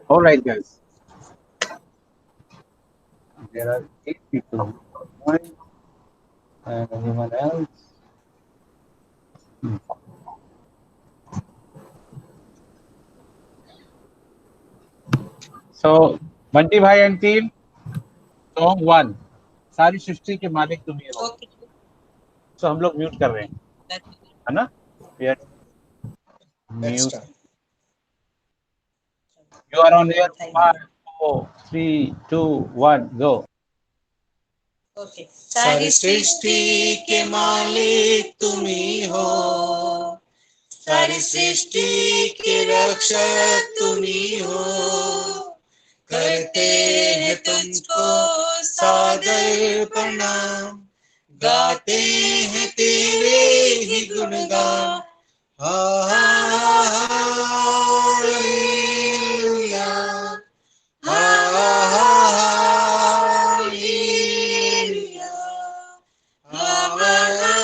All right, guys. There are 8 people who are joined, and anyone else? So, Bunty भाई and team, song 1, सारी सृष्टि के मालिक तुम ही हो। तो हम लोग म्यूट कर रहे हैं, है ना? Mute. You are on air. 5 4 3 2 1 go. सारी सृष्टि के मालिक तुम ही हो, सारी सृष्टि के रक्षक तुम ही हो, करते हैं तुझको सादर प्रणाम, गाते हैं तेरे ही गुणगान। हालेलुया, हालेलुया, हालेलुया,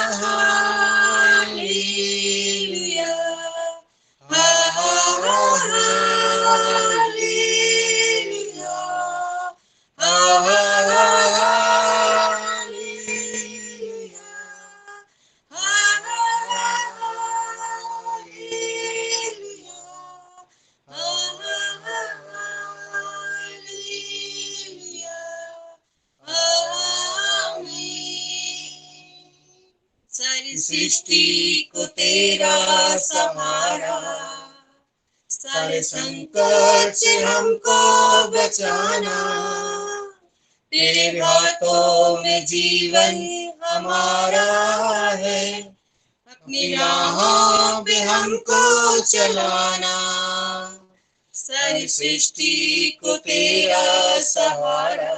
हालेलुया, सारी सृष्टि को तेरा सहारा, सारे संकट से हमको बचाना, तेरे हाथों में जीवन हमारा है, अपनी राहों पे हमको चलाना, सारी सृष्टि को तेरा सहारा,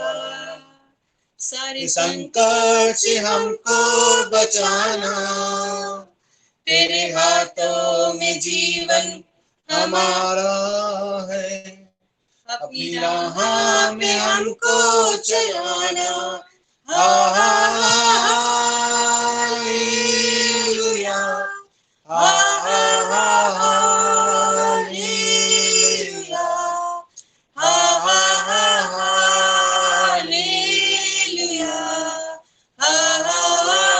सारे संकट से हमको बचाना, तेरे हाथों में जीवन हमारा है, अपनी राह में हमको चलाना। हालेलुया, हालेलुया, हालेलुया,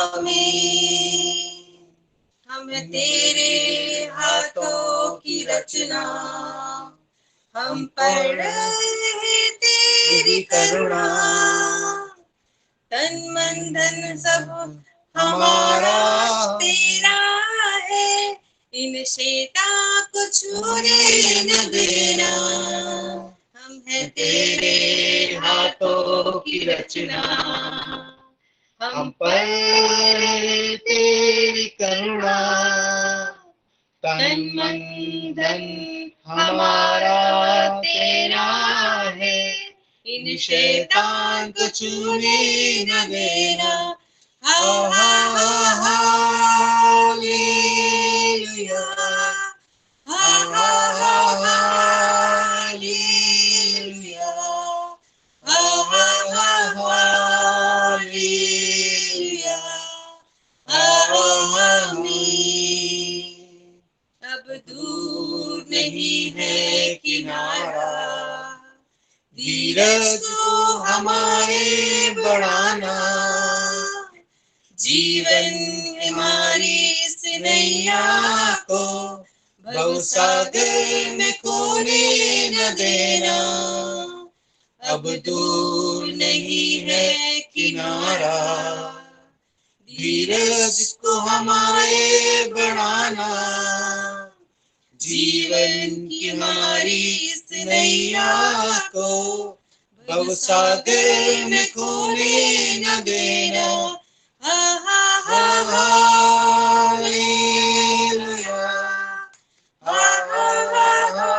आमीन। हम तेरे हाथों की रचना, हम पर है तेरी करुणा, तन मन धन सब हमारा तेरा है, इन शैतान को छूने न देना। हम है तेरे हाथों की रचना, हम पर है तेरी करुणा, तन मन धन हमारा तेरा है, इन शैतान को छूने न देना। हालेलुया, हालेलुया, हालेलुया, आमीन। अब दूर नहीं है किनारा, धीरज को हमारे बढ़ाना, जीवन हमारी इस नैया को भवसागर में खोने न देना। अब दूर नहीं है किनारा, धीरज को हमारे बढ़ाना, जीवन की हमारी इस नैया को भवसागर में खोने न देना। हालेलुया, हालेलुया,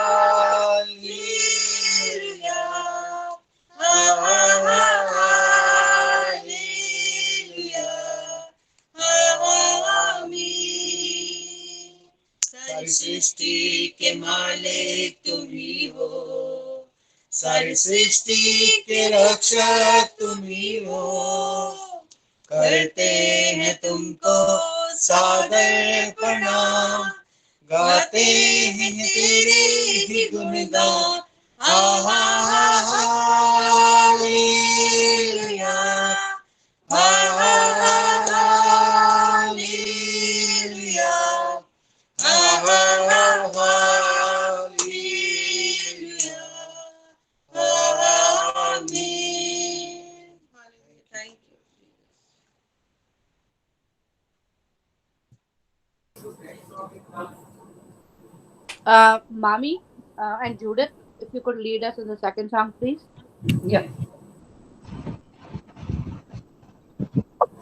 हालेलुया, आमीन। सारी सृष्टि के मालिक तुम ही हो, सारी सृष्टि के रक्षक तुम ही हो, करते हैं तुमको सादर प्रणाम, गाते हैं तेरे ही गुणगान। हालेलुया, हालेलुया, हालेलुया, आमीन। Thank you. Mami and Judith, if you could lead us in the second song, please. Yeah.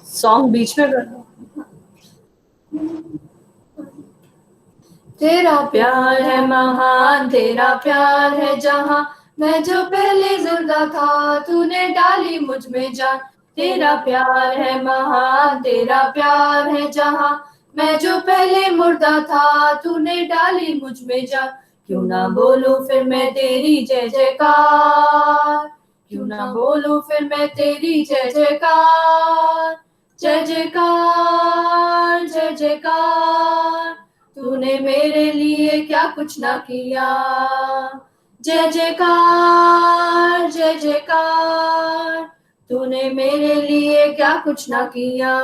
Song बीच में करना। तेरा प्यार है महान, तेरा प्यार है जहां, मैं जो पहले जिंदा था तूने डाली मुझ में जान। तेरा प्यार है महान, तेरा प्यार है जहां, मैं जो पहले मुर्दा था तूने डाली मुझ में जान। क्यों ना बोलूं फिर मैं तेरी जय जयकार, क्यों ना बोलूं फिर मैं तेरी जय जयकार। जय जयकार, जय जयकार, तूने मेरे लिए क्या कुछ ना किया। जय जयकार, जय जयकार, तूने मेरे लिए क्या कुछ ना किया।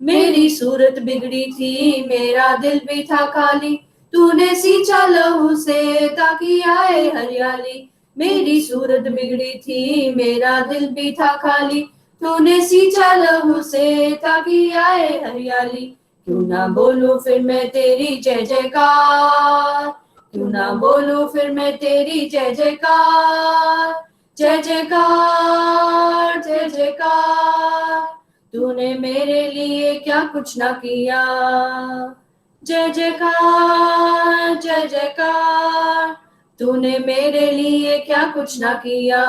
मेरी सूरत बिगड़ी थी, मेरा दिल भी था खाली, तूने सींचा लहू से ताकि आए हरियाली। मेरी सूरत बिगड़ी थी, मेरा दिल भी था खाली, तूने सींचा लहू से ताकि आए हरियाली। क्यों ना बोलूं फिर मैं तेरी जय जयकार, क्यों ना बोलूं फिर मैं तेरी जय जयकार। जय जयकार, जय जयकार, तूने मेरे लिए क्या कुछ ना किया। जय जयकार, जय जयकार, तूने मेरे लिए क्या कुछ ना किया।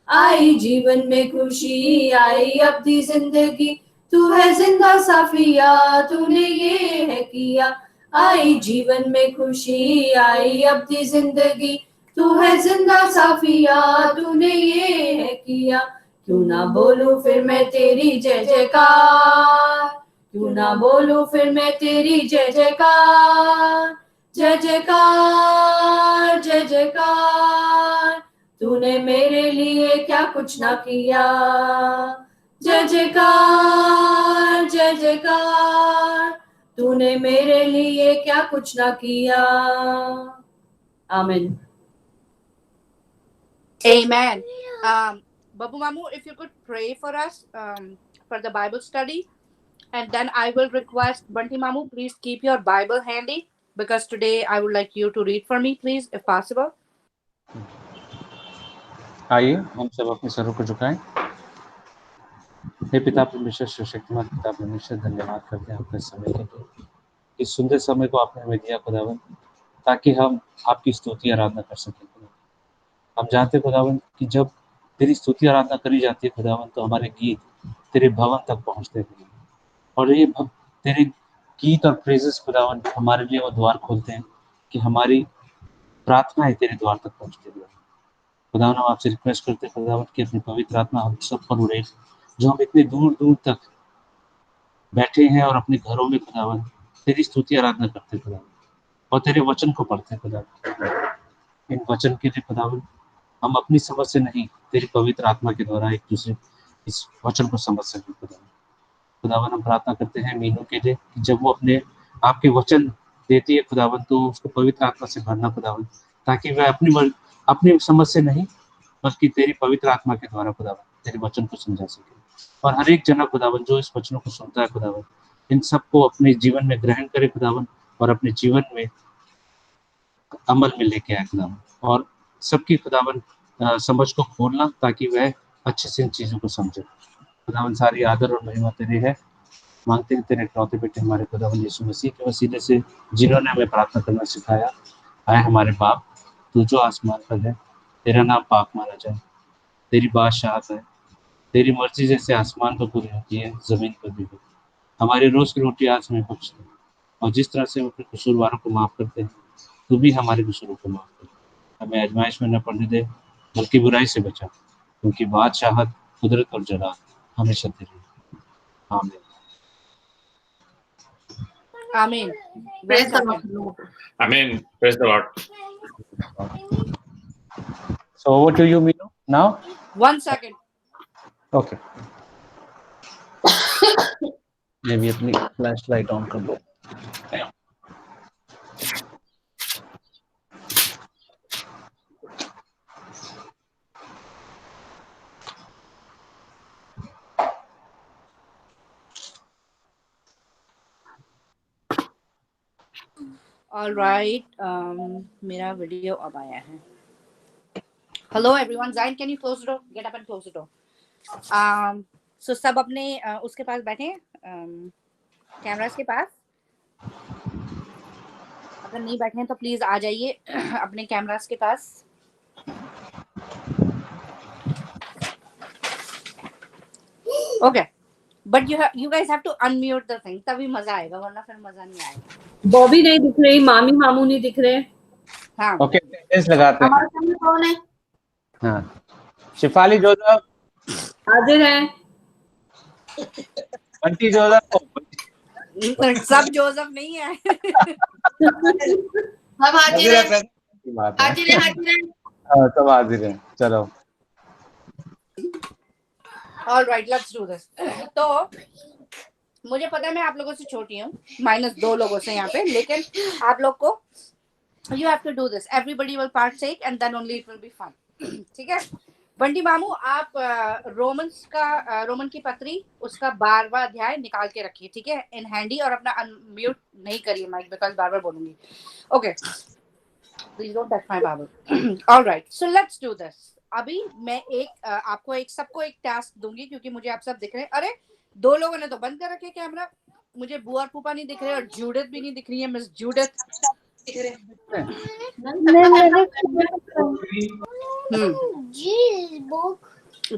आई जीवन में खुशी, आई अब दी जिंदगी, तू है जिंदा साफिया, तूने ये है किया। आई जीवन में खुशी, आई अब दी जिंदगी, तू है जिंदा साफिया, तूने ये है किया। क्यों ना बोलूं फिर मैं तेरी जय जयकार, क्यों ना बोलूं फिर मैं तेरी जय जयकार। जय जयकार, जय जयकार, तूने मेरे लिए क्या कुछ ना किया। जय जयकार, जय जयकार, तूने मेरे लिए क्या कुछ ना किया। आमीन। Amen. Babu Mamu, if you could pray for us for the Bible study, and then I will request Bunty Mamu, please keep your Bible handy because today I would like you to read for me, please, if possible. आइए हम सब अपने सरों को झुकाएं। हे पिता परमेश्वर, सर्वशक्तिमान पिता परमेश्वर, धन्यवाद करते हैं आपके समय के लिए। इस सुंदर समय को आपने हमें दिया खुदावन, ताकि हम आपकी स्तुति आराधना कर सकें। हम जानते हैं खुदावन कि जब तेरी स्तुति आराधना करी जाती है खुदावन, तो हमारे गीत तेरे भवन तक पहुंचते हैं, और ये तेरे गीत और प्रेजेस खुदावन हमारे लिए वो द्वार खोलते हैं कि हमारी प्रार्थनाएं तेरे द्वार तक पहुंचती है। खुदावन हम आपसे रिक्वेस्ट करते हैं खुदावन कि अपनी पवित्र आत्मा हम सब पर उड़े, जो हम इतने दूर दूर तक बैठे हैं और अपने घरों में खुदावन तेरी स्तुति आराधना करते हैं खुदावन, और तेरे वचन को पढ़ते हैं खुदावन। इन वचन के लिए खुदावन हम अपनी समझ से नहीं, तेरी पवित्र आत्मा के द्वारा एक दूसरे इस वचन को समझ सकें खुदावन। खुदावन हम प्रार्थना करते हैं मीनू के लिए कि जब वो अपने आपके वचन देती है खुदावन, तो उसको पवित्र आत्मा से भरना खुदावन, ताकि वह अपनी समझ से नहीं बल्कि तेरी पवित्र आत्मा के द्वारा खुदावन तेरे वचन को समझा सके। और हर एक जना खुदावन जो इस वचनों को सुनता है खुदावन, इन सबको अपने जीवन में ग्रहण करे खुदावन, और अपने जीवन में अमल में लेके आए खुदावन, और सबकी खुदावन समझ को खोलना, ताकि वह अच्छे से इन चीज़ों को समझे। खुदावन सारी आदर और महिमा तेरे है। मांगते हैं तेरे इकलौते बेटे हमारे खुदावन यीशु मसीह के वसीले से, जिन्होंने हमें प्रार्थना करना सिखाया। आए हमारे बाप, तू जो आसमान पर है, तेरा नाम पाक माना जाए, तेरी बादशाहत है, तेरी मर्जी जैसे आसमान पर पूरी होती है जमीन पर भी हो। हमारी रोज की रोटी आज हमें बख्श दे, और जिस तरह से हम अपने कसूरवारों को माफ करते हैं, तू भी हमारे कसूरों को माफ कर। हमें आजमाइश में न पड़ने दे, बल्कि बुराई से बचा, क्योंकि बादशाहत, कुदरत और जलाल हमेशा तेरी। आमीन। Amen. Praise the Lord. Amen. Praise the Lord. So over to you, Minu. Now? 1 second. Okay. Maybe अपनी flashlight on कर दो. All right. मेरा वीडियो अब आया है. Hello everyone. Zain, can you close the door? Get up and close the door. So सब अपने उसके पास बैठे हैं, कैमरास के पास. अगर नहीं बैठे हैं तो प्लीज आ जाइए अपने कैमरास के पास. Okay. But you guys have to unmute the thing, तभी मजा आएगा, वरना फिर मजा नहीं आएगा. बॉबी नहीं दिख रही, मामी मामू नहीं दिख रहे. हाँ. Okay, टेस्ट लगाते हैं. हमारे सामने कौन है? हाँ. शिफाली जोसेफ. हाजिर है. बंटी जोसेफ. सब जोसेफ नहीं है. हम हाजिर है. हाजिर है. सब हाजिर हैं. चलो. All right, let's do this. तो मुझे पता है मैं आप लोगों से छोटी हूँ, -2 लोगों से यहाँ पे, लेकिन आप लोग को you have to do this. Everybody will partake and then only it will be fun. ठीक है. बंटी मामू, आप रोमन की पत्री उसका 12वां अध्याय निकाल के रखिए, ठीक है, इन हैंडी, और अपना अनम्यूट नहीं करिए माइक, बिकॉज बार-बार बोलूंगी. Okay. Please don't touch my Bible. All right, so let's do this. अभी मैं आपको सबको एक टास्क दूंगी, क्योंकि मुझे आप सब दिख रहे हैं. अरे 2 लोगों ने तो बंद कर रखे कैमरा. मुझे बुआ और फूफा नहीं दिख रहे, और जूडिथ भी नहीं दिख रही है. मिस जूडिथ दिख रहे हैं.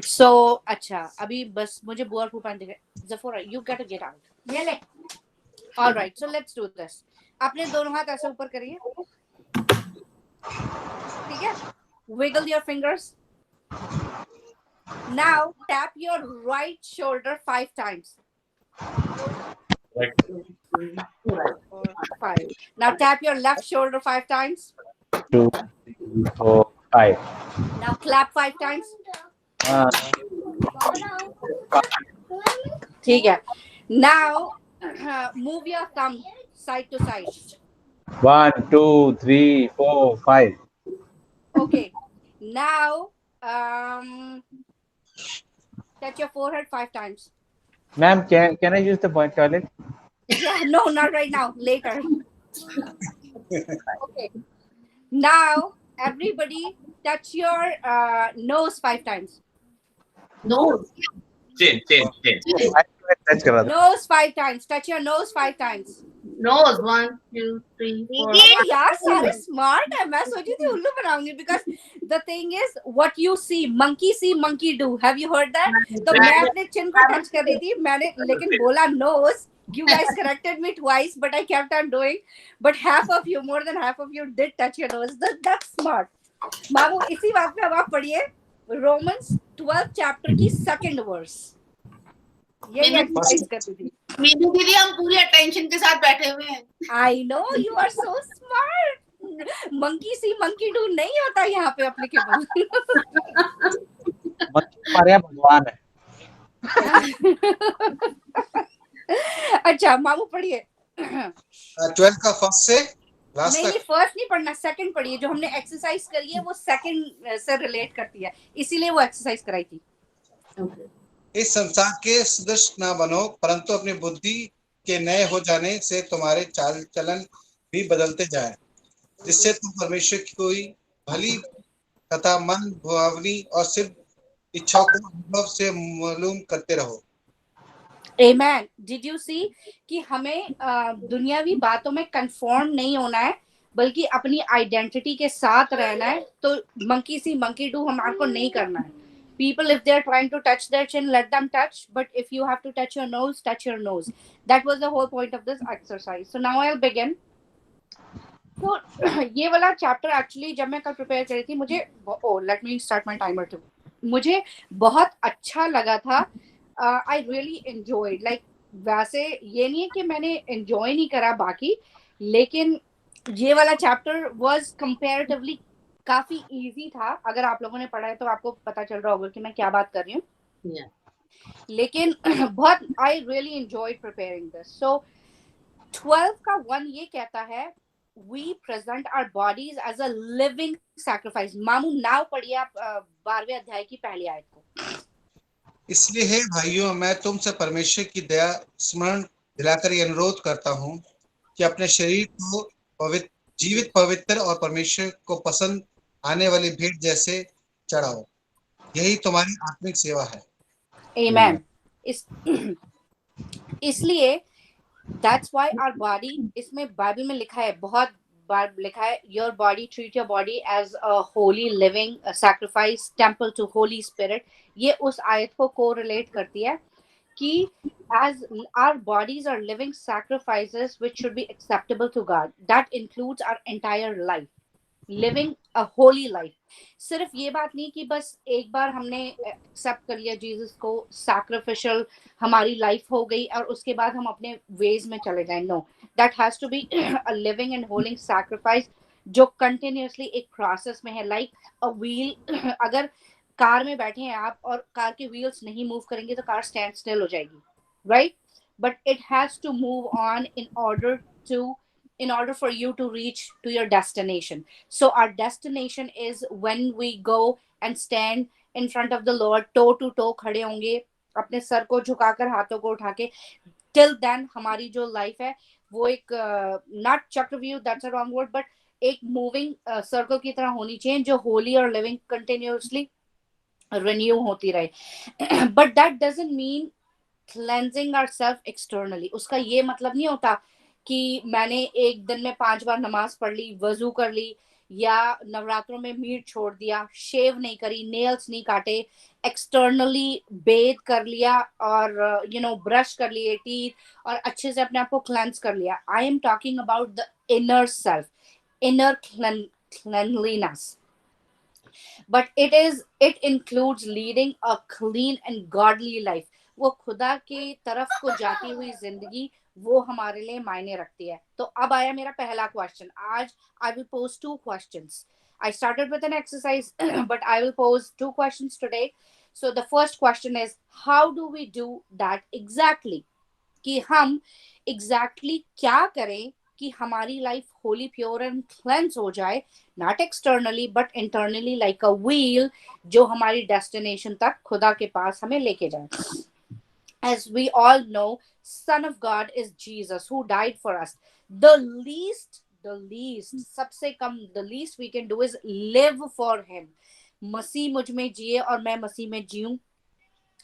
So अच्छा, अभी बस मुझे बुआ और फूफा नहीं दिख रहे. ज़फ़ोरा, you gotta get out. ये ले. All right, so let's do this. अपने दोनों हाथ ऐसे ऊपर करिए, ठीक है. Wiggle your fingers. Now tap your right shoulder 5 times. 5. Now tap your left shoulder 5 times. 2, 3, 4, 5. Now clap 5 times. ठीक है. Now move your thumb side to side. 1, 2, 3, 4, 5. Okay. Now touch your forehead 5 times. Ma'am, can I use the boy toilet? Yeah, no, not right now. Later. Okay. Now everybody touch your nose 5 times. Nose. Chin. Touch करा दो. Nose 5 times. Touch your nose 5 times. Nose. 1, 2, 3, 4. यार सारे smart है. मैं सोची थी उल्लू बनाऊंगी, because the thing is what you see monkey do. Have you heard that? तो मैं अपने chin को touch कर रही थी, मैंने लेकिन बोला nose. You guys corrected me twice, but I kept on doing. But more than half of you did touch your nose. That's smart. मामू, इसी बात पे अब आप पढ़िए Romans 12 chapter की 2nd verse. ये एक्सरसाइज करती थी. मीनू दीदी, हम पूरी अटेंशन के साथ बैठे हुए हैं. I know you are so smart. Monkey see monkey do नहीं होता यहाँ पे applicable. हमारे भगवान है. अच्छा मामू पढ़िए. 12 का फर्स्ट से लास्ट नहीं, तक. फर्स्ट नहीं पढ़ना, सेकंड पढ़िए. जो हमने एक्सरसाइज करी है वो सेकंड से रिलेट करती है, इसीलिए वो एक्सरसाइज कराई थी. इस संसार के सदृश ना बनो, परंतु अपनी बुद्धि के नए हो जाने से तुम्हारे चाल चलन भी बदलते जाए, जिससे तुम परमेश्वर की कोई भली तथा मन भावनी और सिर्फ इच्छाओं को अनुभव से मालूम करते रहो. Amen. Did you see कि हमें दुनियावी बातों में कंफर्म नहीं होना है, बल्कि अपनी आइडेंटिटी के साथ रहना है. तो मंकी सी मंकी डू हमारे नहीं करना है. People, if they're trying to touch their chin, let them touch. But if you have to touch your nose, touch your nose. That was the whole point of this exercise. So now I'll begin. So ये वाला chapter actually जब मैं कल prepare कर रही थी, मुझे let me start my timer too. मुझे बहुत अच्छा लगा था. I really enjoyed. Like वैसे ये नहीं है कि मैंने enjoy नहीं करा बाकी, लेकिन ये वाला चैप्टर वाज कंपैरेटिवली काफी इजी था. अगर आप लोगों ने पढ़ा है तो आपको पता चल रहा होगा कि मैं क्या बात कर रही हूँ. Yeah. लेकिन बहुत I really enjoyed preparing this. So 12 का 1 ये कहता है we present our bodies as a living sacrifice. मामू नाव पढ़िए आप 12वें अध्याय की पहली आयत को. इसलिए हे भाइयों, मैं तुमसे परमेश्वर की दया स्मरण दिलाकर ये अनुरोध करता हूँ कि अपने शरीर को जीवित, पवित्र और परमेश्वर को पसंद आने वाली भेंट जैसे चढ़ाओ. यही तुम्हारी आत्मिक सेवा है. Amen. इसलिए that's why our body, इसमें बाइबल में लिखा है, बहुत बार लिखा है, your body, treat your body as a holy living a sacrifice, temple to Holy Spirit. ये उस आयत को कोरिलेट करती है कि as our bodies are living sacrifices which should be acceptable to God. That includes our entire life. Living a Holi life. सिर्फ ये बात नहीं कि बस एक बार हमने एक्सेप्ट कर लिया जीसस को, सैक्रिफिशियल हमारी लाइफ हो गई और उसके बाद हम अपने वेज में चले जाएं. No, that has to be a living and होलिंग सैक्रिफाइस जो कंटिन्यूअसली एक प्रोसेस में है. Like a wheel. अगर कार में बैठे हैं आप और कार के व्हील्स नहीं मूव करेंगे तो कार स्टैंड स्टिल हो जाएगी, right? But it has to move on in order for you to reach to your destination. So our destination is when we go and stand in front of the Lord, toe to toe खड़े होंगे, अपने sir को झुकाकर हाथों को उठा के. Till then हमारी जो लाइफ है वो एक not चक्रव्यूह, that's a wrong word, but एक मूविंग सर्कल की तरह होनी चाहिए जो होली और लिविंग कंटिन्यूअसली रिन्यू होती रहे. But that doesn't mean cleansing ourselves externally. उसका ये मतलब नहीं होता कि मैंने एक दिन में 5 बार नमाज पढ़ ली, वजू कर ली, या नवरात्रों में मीट छोड़ दिया, शेव नहीं करी, नेल्स नहीं काटे, एक्सटर्नली बेथ कर लिया और ब्रश कर लिए टीथ और अच्छे से अपने आप को क्लेंस कर लिया. I am talking about the inner self, inner cleanliness. But it includes leading a clean and godly life. वो खुदा के तरफ को जाती हुई जिंदगी वो हमारे लिए मायने रखती है. तो अब आया मेरा पहला क्वेश्चन. आज I will pose 2 questions. I started with an exercise but I will pose 2 questions today. So the first question is, how do we do that exactly? कि हम exactly क्या करें कि हमारी life Holi, pure and cleanse हो जाए, not externally but internally, like a wheel जो हमारी डेस्टिनेशन तक खुदा के पास हमें लेके जाए. As we all know, Son of God is Jesus who died for us. The least, सबसे कम, the least we can do is live for him. मसीह मुझ में जिए और मैं मसीह में जीऊं,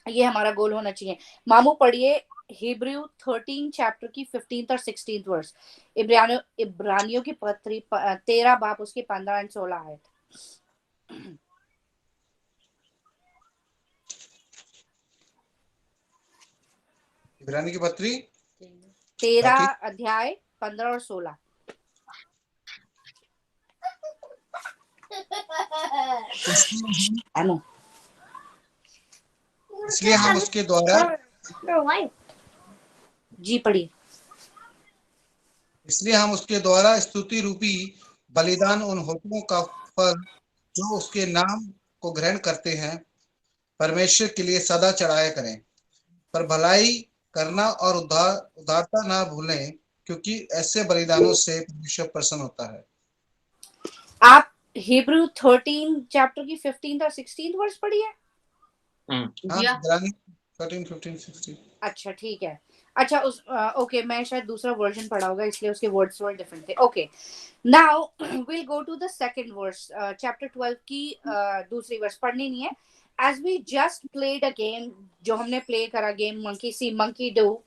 ये हमारा गोल होना चाहिए. मामू पढ़िए हिब्रू 13 चैप्टर की 15th और 16th वर्स. इब्रानियों की पत्री 13 बाप उसके 15 और 16 आयत. इब्रानी की पत्री 13 अध्याय 15 और 16. इसलिए हम उसके द्वारा जी पढ़िए. इसलिए हम उसके द्वारा स्तुति रूपी बलिदान, उन हुक्मों का फल जो उसके नाम को ग्रहण करते हैं, परमेश्वर के लिए सदा चढ़ाया करें. पर भलाई करना और उदारता ना भूलें, क्योंकि ऐसे बलिदानों से परमेश्वर प्रसन्न होता है. आप हिब्रू 13 चैप्टर की 15th और 16th वर्स पढ़िए. इब्रानी 13, 15, 16. अच्छा ठीक है. अच्छा उस ओके, मैं शायद दूसरा वर्जन पढ़ा होगा इसलिए उसके वर्ड्स थोड़े डिफरेंट थे. Okay, now will go to the second verse. Chapter 12 की दूसरी वर्स पढ़नी नहीं है. As we just played a game, जो हमने प्ले करा game monkey see monkey do,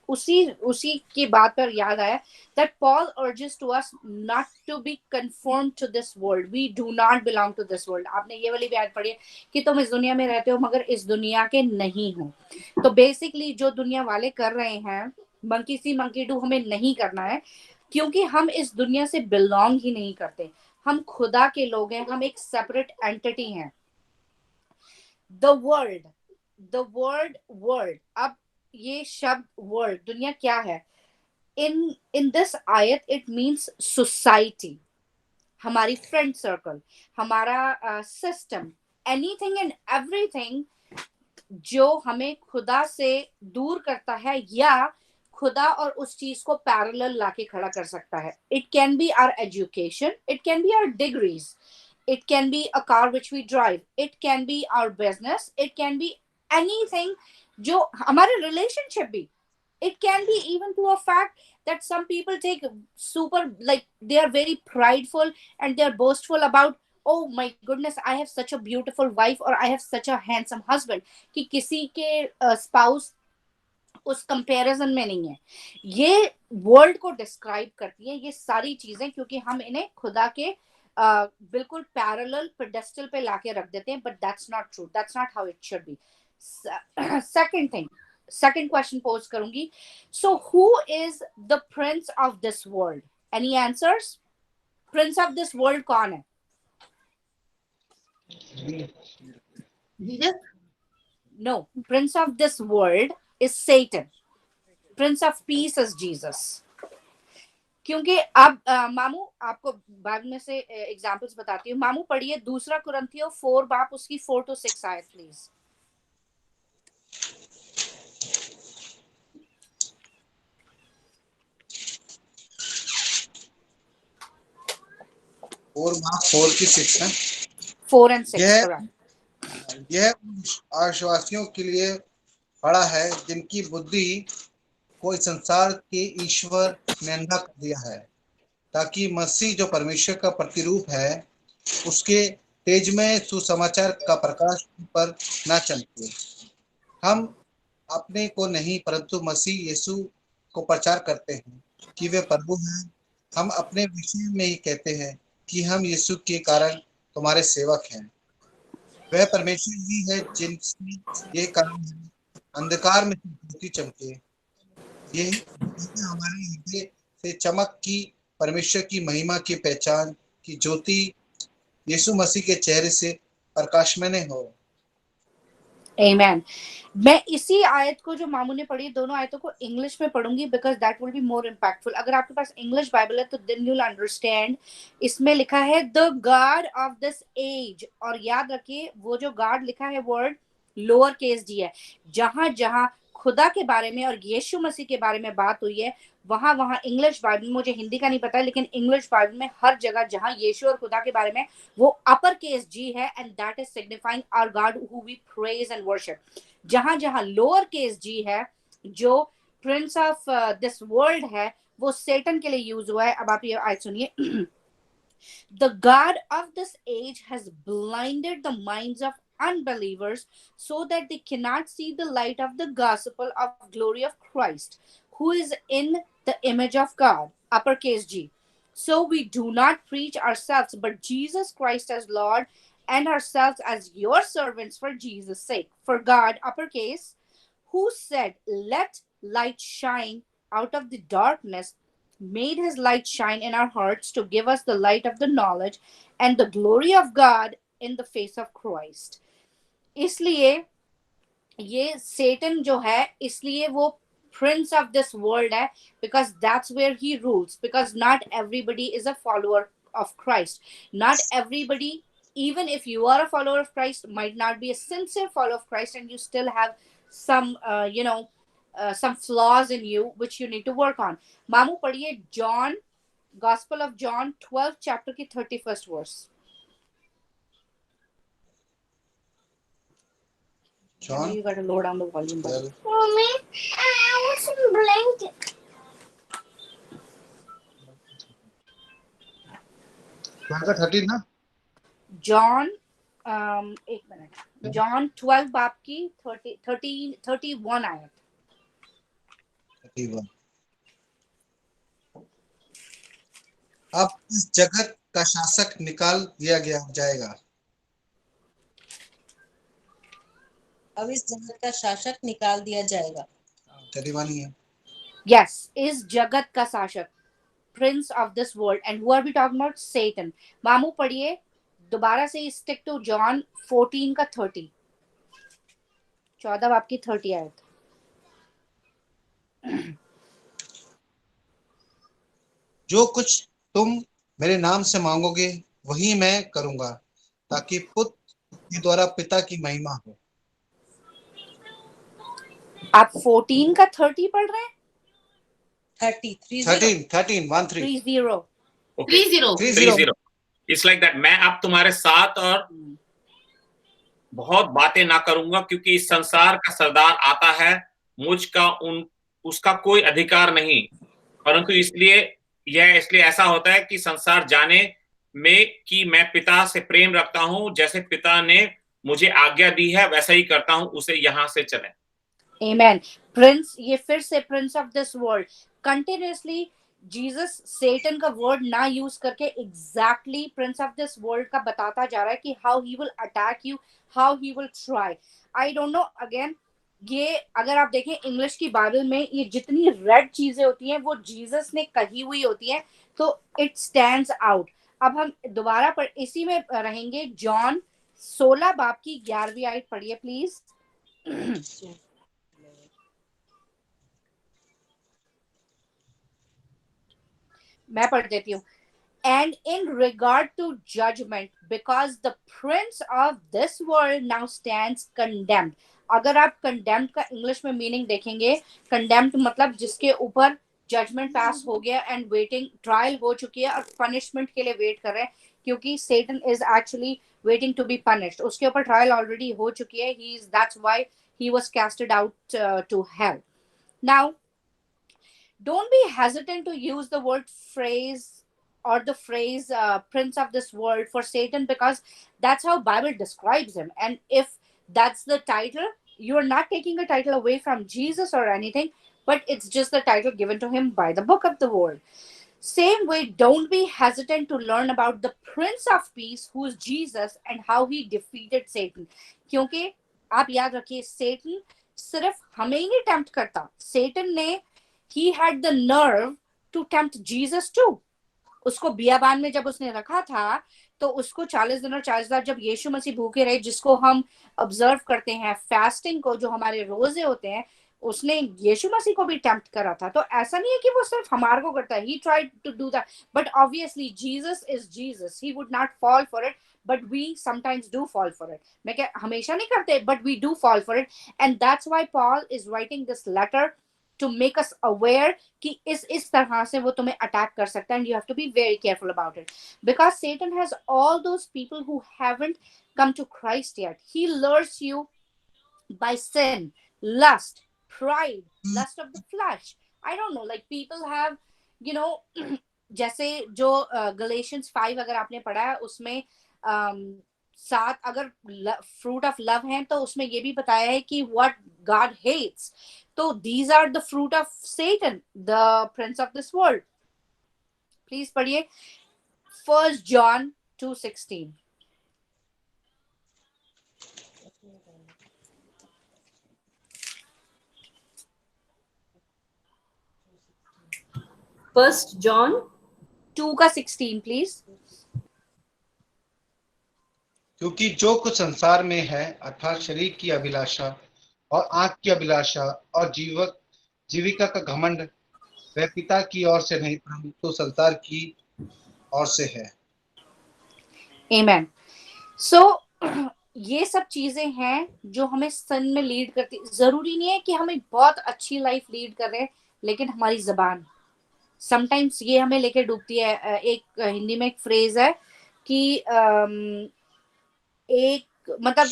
उसी की बात पर याद आया that Paul urges to us not to be conformed to this world. We do not belong to this world. आपने ये वाली बात पढ़ी है कि तुम इस दुनिया में रहते हो मगर इस दुनिया के नहीं हो. तो बेसिकली जो दुनिया वाले कर रहे हैं, मंकी सी मंकी डू, हमें नहीं करना है, क्योंकि हम इस दुनिया से बिलोंग ही नहीं करते. हम खुदा के लोग हैं, हम एक सेपरेट एंटिटी हैं. द वर्ल्ड, अब ये शब्द वर्ल्ड, दुनिया क्या है? in this ayat it means society, हमारी फ्रेंड सर्कल, हमारा सिस्टम, एनीथिंग एंड एवरीथिंग जो हमें खुदा से दूर करता है या खुदा और उस चीज को पैरेलल लाके खड़ा कर सकता है. It can be our education, it can be our degrees, it can be a car which we drive, it can be our business, it can be anything, जो हमारे रिलेशनशिप भी. It can be even to a fact that some people take super, like they are very prideful and they are boastful about, oh my goodness, I have such a beautiful wife or I have such a handsome husband, कि किसी के spouse उस comparison में नहीं है. ये world को describe करती है ये सारी चीजें, क्योंकि हम इन्हें खुदा के बिल्कुल पैरेलल पेडेस्टल पे लाके रख देते हैं, but that's not true, that's not how it should be. Second thing, second question pose करूंगी. So who is the prince of this world? Any answers? Prince of this world कौन है? Jesus. No, prince of this world is Satan. Prince of peace is Jesus. क्योंकि अब मामू आपको बाद में से एग्जांपल्स बताती हूँ. मामू पढ़िए 2 कुरिन्थियों 4 बाप उसकी 4 to 6 आयत प्लीज. और वहाँ 4 की 6 है. 4 and 6 correct. यह आश्वासियों के लिए बड़ा है जिनकी बुद्धि को इस संसार के ईश्वर ने अंधा कर दिया है, ताकि मसीह जो परमेश्वर का प्रतिरूप है उसके तेजमय सुसमाचार का प्रकाश पर न चमके. हम अपने को नहीं परंतु मसीह यीशु को प्रचार करते हैं कि वे प्रभु हैं. हम अपने विषय में ही कहते हैं कि हम यीशु के कारण तुम्हारे सेवक हैं. वह परमेश्वर ही है जिनसे ये काम है अंधकार में ज्योति चमके. यही हमारे हृदय से चमक की परमेश्वर की महिमा की पहचान की ज्योति यीशु मसीह के चेहरे से प्रकाशमान हो. Amen. मैं इसी आयत को जो मामू ने पढ़ी, दोनों आयतों को इंग्लिश में पढ़ूंगी because that will be more impactful. अगर आपके पास इंग्लिश बाइबल है तो देन यू विल अंडरस्टैंड. इसमें लिखा है the god of this age, और याद रखिए वो जो गॉड लिखा है वर्ड लोअर केस डी है. जहां जहां खुदा के बारे में और यीशु मसीह के बारे में बात हुई है वहां वहां इंग्लिश बाइबल, मुझे हिंदी का नहीं पता है लेकिन इंग्लिश बाइबल में हर जगह जहां यीशु और खुदा के बारे में वो अपर केस जी है, and that is signifying our God who we praise and worship. जहां जहां लोअर केस जी है, जो प्रिंस ऑफ दिस वर्ल्ड है, वो सेटन के लिए यूज हुआ है. अब आप ये आयत सुनिए. The God of this age has blinded the minds of unbelievers so that they cannot see the light of the gospel of glory of Christ, who is in the image of God, uppercase G. So we do not preach ourselves, but Jesus Christ as Lord, and ourselves as your servants for Jesus' sake. For God, uppercase, who said, let light shine out of the darkness, made his light shine in our hearts to give us the light of the knowledge and the glory of God in the face of Christ. इसलिए ये Satan जो है, इसलिए वो prince of this world है, because that's where he rules, because not everybody is a follower of Christ. Not everybody, even if you are a follower of Christ, might not be a sincere follower of Christ, and you still have some some flaws in you which you need to work on. मामू पढ़िए John, Gospel of John 12th chapter की 31st verse. John you got to lower down the volume. 12. Mommy, I want some blanket. का 13 ना. John, एक minute. John 12 बाप की 31 आयत. 31. अब इस जगत का शासक निकाल दिया गया जाएगा. अब इस जगत का शासक निकाल दिया जाएगा. 31 ही है. Yes, इस जगत का शासक, prince of this world. And who are we talking about? Satan. मामू पढ़िए दोबारा से stick to John 14 का 30. 14 बाप की 30 आयत. जो कुछ तुम मेरे नाम से मांगोगे वही मैं करूंगा, ताकि पुत्र के द्वारा पिता की महिमा हो। आप 14 का 30 पढ़ रहे हैं? 30 13 1 3 30 Okay. 30. It's like that. मैं अब तुम्हारे साथ और बहुत बातें ना करूंगा, क्योंकि इस संसार का सरदार आता है, उसका कोई अधिकार नहीं, परंतु इसलिए ऐसा होता है कि संसार जाने में कि मैं पिता से प्रेम रखता हूं, जैसे पिता ने मुझे आज्ञा दी है वैसा ही करता हूं, उसे यहां से चले। Amen. प्रिंस, ये फिर से prince of this world, continuously Jesus Satan का वर्ड ना यूज करके exactly prince of this world का बताता जा रहा है कि how he will attack you, how he will try. I don't know, again ये अगर आप देखें इंग्लिश की बाइबल में ये जितनी रेड चीजें होती हैं वो जीसस ने कही हुई होती हैं, तो इट स्टैंड्स आउट। अब हम दोबारा पर इसी में रहेंगे। जॉन 16 बाब की 11वीं आयत पढ़िए प्लीज। मैं पढ़ देती हूँ। And in regard to judgment, because the prince of this world now stands condemned. अगर आप condemned का इंग्लिश में मीनिंग देखेंगे, condemned मतलब जिसके ऊपर जजमेंट पास हो गया एंड वेटिंग, ट्रायल हो चुकी है और पनिशमेंट के लिए वेट कर रहे हैं, क्योंकि Satan is actually waiting to be punished. उसके ऊपर ट्रायल ऑलरेडी हो चुकी है. That's why he was casted out to hell. Now, don't be hesitant to use the word phrase or the phrase prince of this world for Satan, because that's how Bible describes him. And if that's the title, you are not taking a title away from Jesus or anything, but it's just the title given to him by the book of the word. Same way, don't be hesitant to learn about the Prince of Peace, who is Jesus, and how he defeated Satan. क्योंकि आप याद रखिए, Satan सिर्फ हमें ही नहीं tempt करता, Satan ने he had the nerve to tempt Jesus too. उसको बियाबान में जब उसने रखा था तो उसको 40 दिन और 40 रात जब यीशु मसीह भूखे रहे, जिसको हम ऑब्जर्व करते हैं फास्टिंग को, जो हमारे रोजे होते हैं, उसने यीशु मसीह को भी टेम्प्ट करा था. तो ऐसा नहीं है कि वो सिर्फ हमारे को करता है. He tried to do that, but obviously Jesus is Jesus. He would not fall for it, but we sometimes do fall for it. मैं क्या हमेशा नहीं करते, but we do fall for it, and that's why Paul is writing this letter to make us aware कि इस तरह से वो तुम्हें अटैक कर सकता है, and you have to be very careful about it, because Satan has all those people who haven't come to Christ yet. He lures you by sin, lust, pride, lust of the flesh. I don't know, like people have, you know, जैसे जो Galatians 5 अगर आपने पढ़ा है, उसमें 7 अगर fruit of love हैं, तो उसमें ये भी बताया है कि what God hates. So these are the fruit of Satan, the prince of this world. Please पढ़िए 1 John 2:16. First John 2:16, please. क्योंकि जो कुछ संसार में है, अर्थात शरीर की अभिलाषा और आंख की अभिलाषा और जीविका का घमंड, वह पिता की ओर से नहीं परंतु संसार की ओर से है. Amen. So ये सब चीजें हैं जो हमें सन में लीड करती. जरूरी नहीं है कि हमें बहुत अच्छी लाइफ लीड कर रहे हैं, लेकिन हमारी जबान समटाइम्स ये हमें लेके डूबती है. एक हिंदी में एक फ्रेज है कि एक मतलब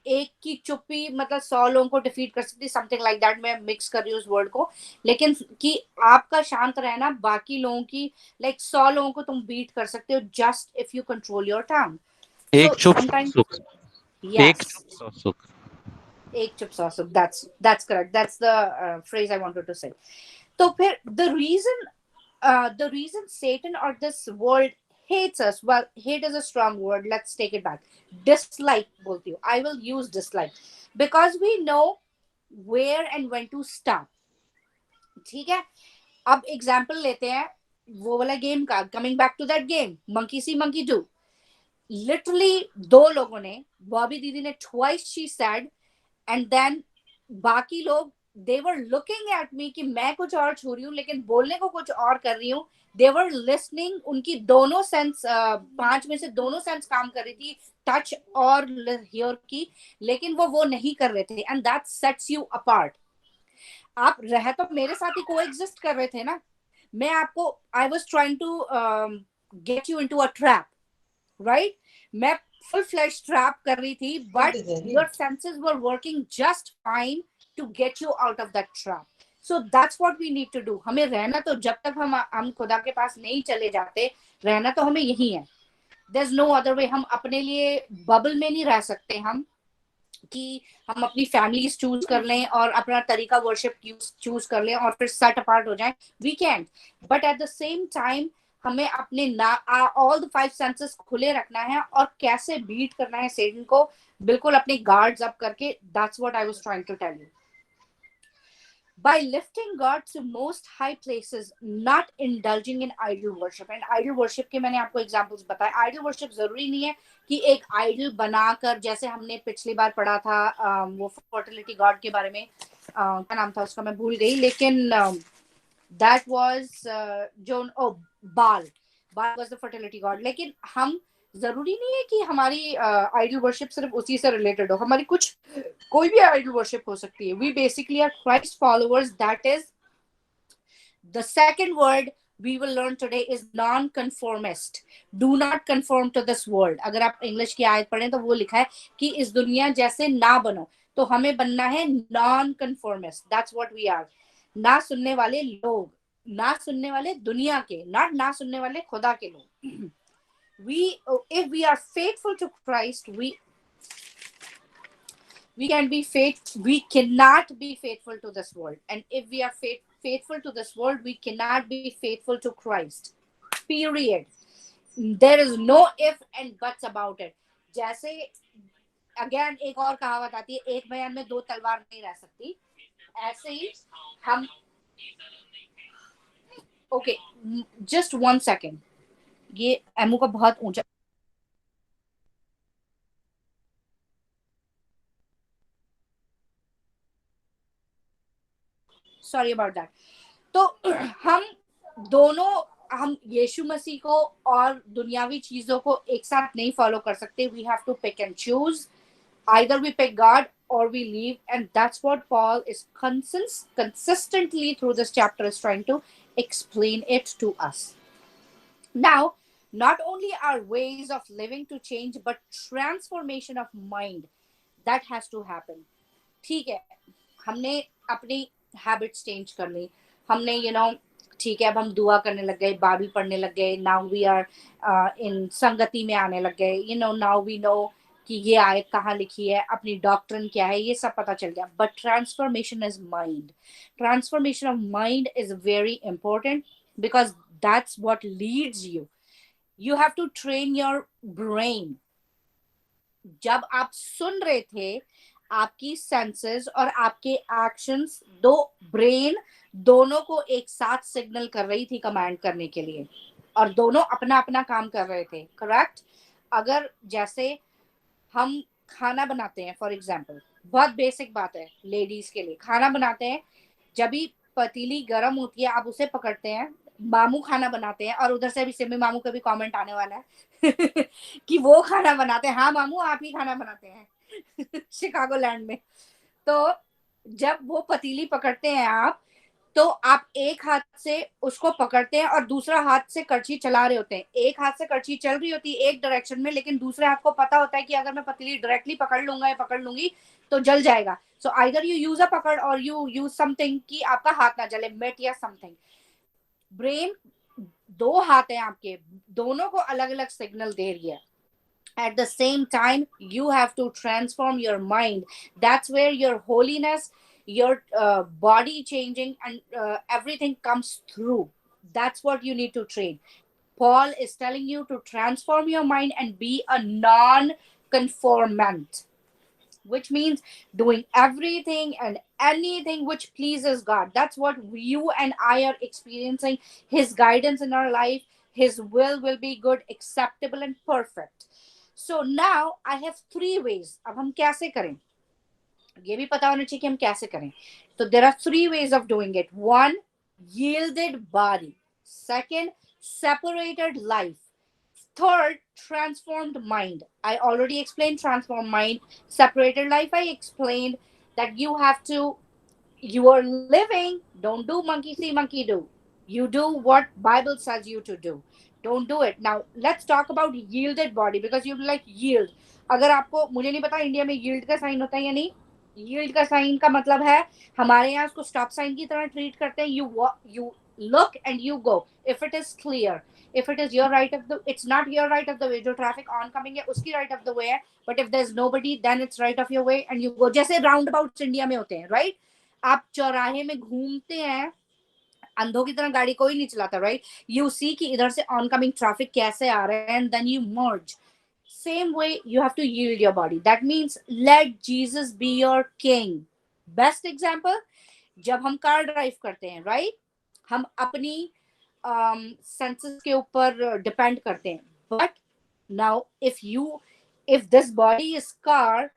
1 की चुप्पी मतलब 100 लोगों को डिफीट कर सकती, समथिंग लाइक दैट. मैं मिक्स कर रही हूँ उस वर्ड को, लेकिन कि आपका शांत रहना बाकी लोगों की, लाइक 100 लोगों को तुम बीट कर सकते हो just if you control your tongue. एक चुप सुख. Yes. एक चुप सौ सुख. That's correct. That's the phrase I wanted to say. तो फिर the reason Satan or this world hates us, well, hate is a strong word, let's take it back. Dislike बोलती हूँ, I will use dislike, because we know where and when to stop. ठीक है. अब example लेते हैं वो वाला game का. Coming back to that game, monkey see monkey do. Literally 2 लोगों ने, बॉबी दीदी ने twice she said, and then बाकी लोग they were looking at me कि मैं कुछ और छू रही हूँ लेकिन बोलने को कुछ और कर रही हूँ. दे वर लिसनिंग, उनकी दोनों सेंस, 5 में से दोनों सेंस काम कर रही थी, टच और हियर की, लेकिन वो नहीं कर रहे थे, and that sets you apart. आप रह तो मेरे साथ ही कोएग्जिस्ट कर रहे थे ना, मैं आपको, I was trying to get you into a trap, right? मैं फुल फ्लैश ट्रैप कर रही थी, but your senses were working just fine to get you out of that trap. So that's what we need to do. हमें रहना तो, जब तक हम खुदा के पास नहीं चले जाते, रहना तो हमें यही है। There is no other way. हम अपने लिए बबल में नहीं रह सकते, हम कि हम अपनी फैमिलीज चूज कर लें और अपना तरीका वर्शिप चूज कर लें और फिर सेट अपार्ट हो जाएं। We can, but at the same time हमें अपने ऑल द 5 सेंसेस खुले रखना है, और कैसे बीट करना है सैटन को, बिल्कुल अपने गार्ड्स अप करके। That's what I was trying to tell you. By lifting God to most high places, not indulging in idol worship. And idol worship के मैंने आपको examples बताए। idol worship जरूरी नहीं है कि एक idol बनाकर, जैसे हमने पिछली बार पढ़ा था वो fertility god के बारे में, क्या नाम था उसका मैं भूल गई, लेकिन that was Baal was the fertility god। लेकिन हम, जरूरी नहीं है कि हमारी आइडल वर्शिप सिर्फ उसी से रिलेटेड हो, हमारी कोई भी आइडल वर्शिप हो सकती है। We basically are Christ followers. That is the second word we will learn today is non-conformist. Do not conform to this world. अगर आप इंग्लिश की आयत पढ़ें तो वो लिखा है कि इस दुनिया जैसे ना बनो, तो हमें बनना है non-conformist. That's what we are. ना सुनने वाले लोग, ना सुनने वाले दुनिया के, ना सुनने वाले खुदा के लोग। If we are faithful to Christ, we can be we cannot be faithful to this world, and if we are faithful to this world, we cannot be faithful to Christ, period. There is no if and buts about it. जैसे again एक और कहावत आती है, एक बयान में 2 तलवार नहीं रह सकती, ऐसे ही हम, ओके जस्ट 1 सेकेंड, ये एमू का बहुत ऊंचा, सॉरी अबाउट दैट। तो हम यीशु मसीह को और दुनियावी चीजों को एक साथ नहीं फॉलो कर सकते। We have to pick and choose, either we pick God or we leave, and that's what Paul is consistently through this chapter is trying to explain it to us. Now, not only our ways of living to change, but transformation of mind that has to happen. ठीक है, हमने अपनी habits change कर ली, हमने ठीक है, अब हम दुआ करने लग गए, बाइबल पढ़ने लग गए, नाउ वी आर इन संगति में आने लग गए, नाउ वी नो कि ये आयत कहाँ लिखी है, अपनी डॉक्ट्रिन क्या है, ये सब पता चल गया। But transformation is mind. Transformation of mind is very important, because that's what leads you. You have to train your brain. जब आप सुन रहे थे, आपकी सेंसेस और आपके एक्शंस, ब्रेन दोनों को एक साथ सिग्नल कर रही थी कमांड करने के लिए, और दोनों अपना अपना काम कर रहे थे, करेक्ट? अगर जैसे हम खाना बनाते हैं, फॉर एग्जाम्पल, बहुत बेसिक बात है लेडीज के लिए, खाना बनाते हैं, जब भी पतीली गर्म होती है आप उसे पकड़ते हैं, मामू खाना बनाते हैं, और उधर से भी सिमी मामू का भी कमेंट आने वाला है कि वो खाना बनाते हैं। हाँ मामू, आप ही खाना बनाते हैं शिकागो लैंड में। तो जब वो पतीली पकड़ते हैं आप, तो आप एक हाथ से उसको पकड़ते हैं और दूसरा हाथ से कड़छी चला रहे होते हैं। एक हाथ से कड़छी चल रही होती है एक डायरेक्शन में, लेकिन दूसरे हाथ को पता होता है कि अगर मैं पतीली डायरेक्टली पकड़ लूंगा या पकड़ लूंगी तो जल जाएगा। So either you use a पकड़ और यू यूज समथिंग कि आपका हाथ ना जले, मेट या समथिंग। ब्रेन 2 हाथ हैं आपके, दोनों को अलग अलग सिग्नल दे रही है। At the same time, you have to transform your mind. That's where your holiness, your body changing, and everything comes through. That's what you need to train. Paul is telling you to transform your mind and be a non-conformant, which means doing everything and anything which pleases God. That's what you and I are experiencing. His guidance in our life, His will be good, acceptable, and perfect. So now I have 3 ways. अब हम कैसे करें, ये भी पता होना चाहिए कि हम कैसे करें। तो there are 3 ways of doing it. 1, yielded body. 2, separated life. Third, transformed mind. I already explained transformed mind. Separated life, I explained that you are living, don't do monkey see, monkey do. You do what Bible says you to do. Don't do it. Now, let's talk about yielded body because you'll be like, yield. अगर आपको, मुझे नहीं पता India में yield का sign होता है या नहीं. Yield का साइन का मतलब है, हमारे यहाँ उसको स्टॉप साइन की तरह ट्रीट करते हैं. You look and you go. If it is clear, if it is your right of the, it's not your right of the way. जो traffic oncoming है उसकी right of the way है. But if there's nobody, then it's right of your way and you go. जैसे roundabouts India में होते हैं, right? आप चौराहे में घूमते हैं, अंधों की तरह गाड़ी कोई नहीं चलाता, राइट? यू सी कि इधर से ऑनकमिंग ट्रैफिक कैसे आ रहे हैं, and then you merge. Same way you have to yield your body. That means let Jesus be your king. Best example, जब हम कार ड्राइव करते हैं, राइट, हम अपनी सेंसेस के ऊपर डिपेंड करते हैं. But now if this body is car,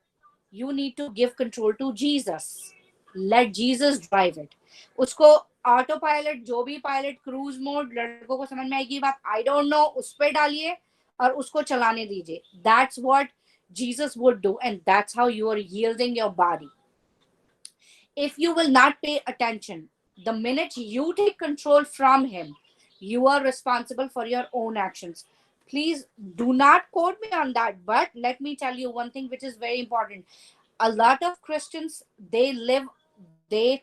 you need to give control to Jesus. Let Jesus drive it. उसको ऑटो पायलट, जो भी पायलट, क्रूज मोड, लड़कों को समझ में आएगी बात, आई डोंट नो, उस पे डालिए और उसको चलाने दीजिए. That's what Jesus would do, and that's how you are yielding your body. If you will not pay attention, the minute you take control from him, you are responsible for your own actions. Please do not quote me on that, but let me tell you one thing which is very important. A lot of Christians, they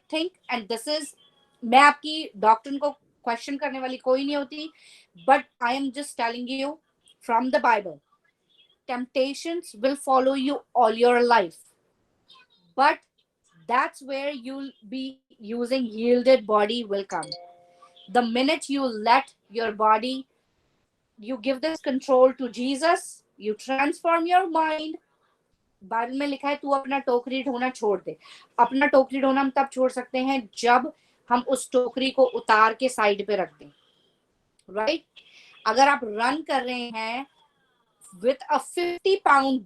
think, and this is, मैं आपकी doctrine को question करने वाली कोई नहीं होती, but I am just telling you from the Bible. Temptations will follow you all your life, but that's where you'll be using yielded body will come. The minute you let your body, you give this control to Jesus, you transform your mind. Bible में लिखा है तू अपना टोकरी ढोना छोड़ दे. अपना टोकरी ढोना हम तब छोड़ सकते हैं जब हम उस टोकरी को उतार के साइड पे रख दें, राइट? अगर आप रन कर रहे हैं विथ अ 50 पाउंड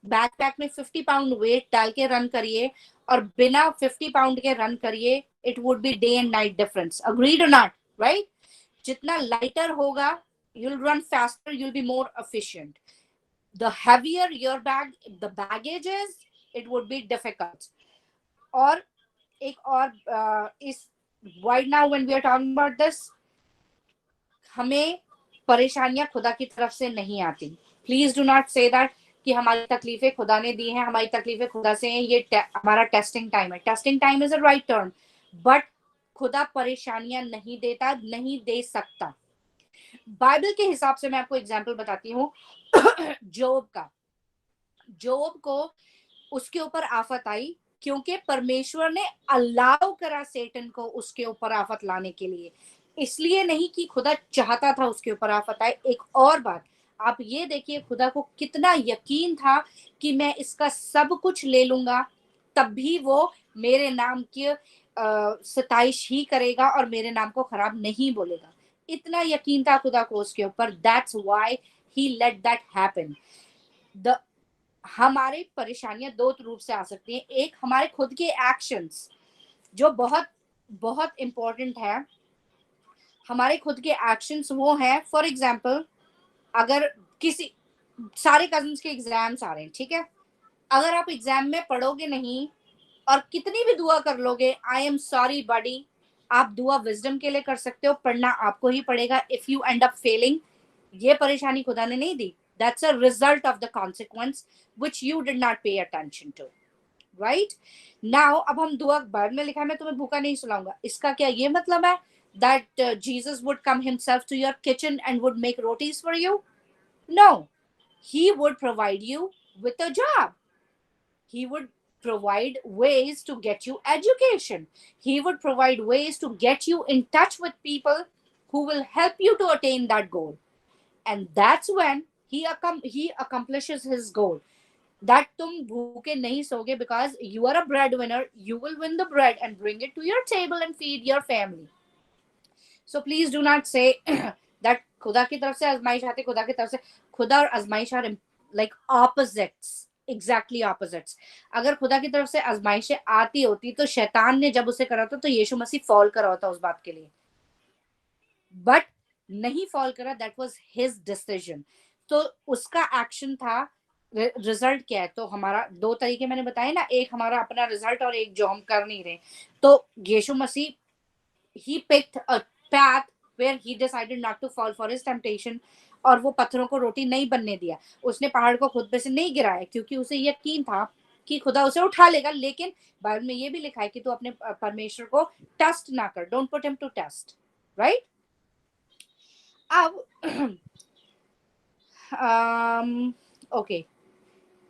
बैकपैक में 50 पाउंड वेट डाल के रन करिए और बिना 50 पाउंड के रन करिए, it would be day and night difference. Agreed और नॉट, राइट? जितना लाइटर होगा, you'll run faster, you'll be more efficient. The heavier your the baggage is, it would be difficult. और एक और इस right now when we are talking about this, हमें परेशानियां खुदा की तरफ से नहीं आती. Please do not say that कि हमारी तकलीफें खुदा ने दी हैं, हमारी तकलीफें खुदा से हैं, ये हमारा टेस्टिंग टाइम है. Testing time is a right term, but खुदा परेशानियां नहीं देता, नहीं दे सकता. बाइबल के हिसाब से मैं आपको एग्जांपल बताती हूँ. जोब को उसके ऊपर आफत आई क्योंकि परमेश्वर ने अलाउ करा सेटन को उसके ऊपर आफत लाने के लिए, इसलिए नहीं कि खुदा चाहता था उसके ऊपर आफत आए. एक और बात, आप ये देखिए खुदा को कितना यकीन था कि मैं इसका सब कुछ ले लूंगा, तब भी वो मेरे नाम की सताइश ही करेगा और मेरे नाम को खराब नहीं बोलेगा. इतना यकीन था खुदा को उसके ऊपर. That's why he let that happen. हमारे परेशानियां दो रूप से आ सकती हैं. एक, हमारे खुद के एक्शंस, जो बहुत बहुत इंपॉर्टेंट है. हमारे खुद के एक्शंस वो हैं, फॉर एग्जांपल, अगर किसी, सारे कजिन्स के एग्जाम्स आ रहे हैं, ठीक है, अगर आप एग्जाम में पढ़ोगे नहीं और कितनी भी दुआ कर लोगे, आई एम सॉरी बडी, आप दुआ विजडम के लिए कर सकते हो, पढ़ना आपको ही पड़ेगा. If you end up failing, ये परेशानी खुदा ने नहीं दी. That's a result of the consequence which you did not pay attention to, right? Now अब हम दुआ, बाइबल में लिखा है मैं तुम्हें भूखा नहीं सुलाऊंगा. इसका क्या ये मतलब है that Jesus would come himself to your kitchen and would make rotis for you? No, he would provide you with a job. He would provide ways to get you education. He would provide ways to get you in touch with people who will help you to attain that goal. And that's when he accomplishes his goal. That तुम भूखे नहीं सोगे because you are a breadwinner. You will win the bread and bring it to your table and feed your family. So please do not say that खुदा की तरफ से आजमाइश आती, खुदा की तरफ से. खुदा और आजमाइश are like opposites, exactly opposites. अगर खुदा की तरफ से आजमाइशें आती होती तो शैतान ने जब उसे करा था तो यीशु मसीह फॉल करा होता उस बात के लिए. बट नहीं फॉल करा, दैट वाज हिज डिसीजन। तो उसका एक्शन था, रिजल्ट क्या है? तो हमारा दो तरीके मैंने बताए ना, एक हमारा अपना रिजल्ट और एक जो हम कर नहीं रहे। तो यीशु मसीह he picked a path where he decided not to fall for his temptation, और वो पत्थरों को रोटी नहीं बनने दिया। उसने पहाड़ को खुद पे से नहीं गिराया, क्योंकि उसे यकीन था कि खुदा उसे उठा लेगा। लेकिन बाइबल में ये भी लिखा है कि तू अपने परमेश्वर को टेस्ट ना कर, don't put him to test, right? अब okay,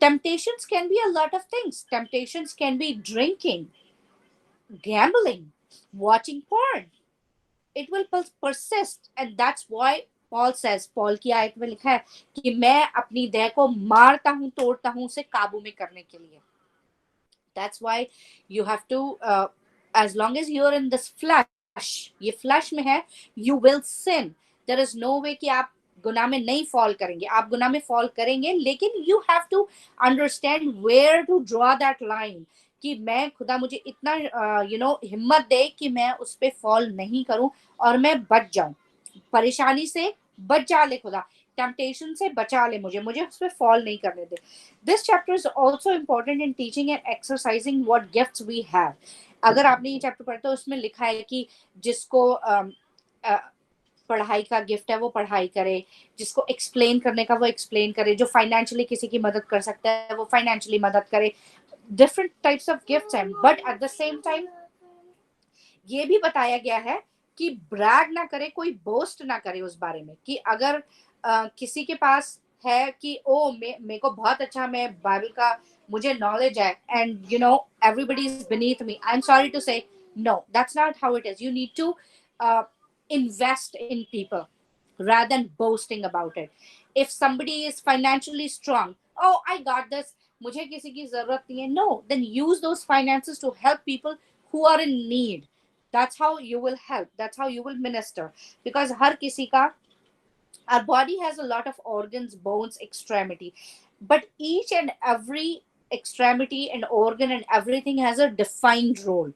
temptations can be a lot of things. Temptations can be drinking, gambling, watching porn. It will persist, and that's why Paul says, Paul की आयत में लिखा है कि मैं अपनी देह को मारता हूं, तोड़ता हूं उसे काबू में करने के लिए। That's why you have to, as long as you're in this flesh, ये flesh में है, you will sin. There is no way कि आप गुनाह में नहीं फॉल करेंगे, आप गुनाह में फॉल करेंगे, लेकिन you have to understand where to draw that line, कि मैं खुदा मुझे इतना हिम्मत दे कि मैं उस पे फॉल नहीं करूं और मैं बच जाऊं, परेशानी से बचा ले खुदा, टेम्पटेशन से बचा ले मुझे उस पे फॉल नहीं करने दे। This chapter is also important in teaching and exercising what gifts we have. अगर आपने ये चैप्टर पढ़ा तो उसमें लिखा है कि जिसको पढ़ाई का गिफ्ट है वो पढ़ाई करे, जिसको एक्सप्लेन करने का वो एक्सप्लेन करे, जो फाइनेंशियली किसी की मदद कर सकता है वो फाइनेंशियली मदद करे। डिफरेंट टाइप्स ऑफ गिफ्ट्स हैं, but at the same time ये भी बताया गया है कि ब्रैग ना करे, कोई बोस्ट ना करे उस बारे में, कि अगर किसी के पास है कि ओ मेरे को बहुत अच्छा, मैं बाइबल का मुझे नॉलेज है, and everybody is beneath me, I am sorry to say, no, that's not how it is. You need to invest in people rather than boasting about it. If somebody is financially strong, oh, I got this, मुझे किसी की जरूरत नहीं है, no, then use those finances to help people who are in need. That's how you will help, that's how you will minister, because हर किसी का, our body has a lot of organs, bones, extremity, but each and every extremity and organ and everything has a defined role.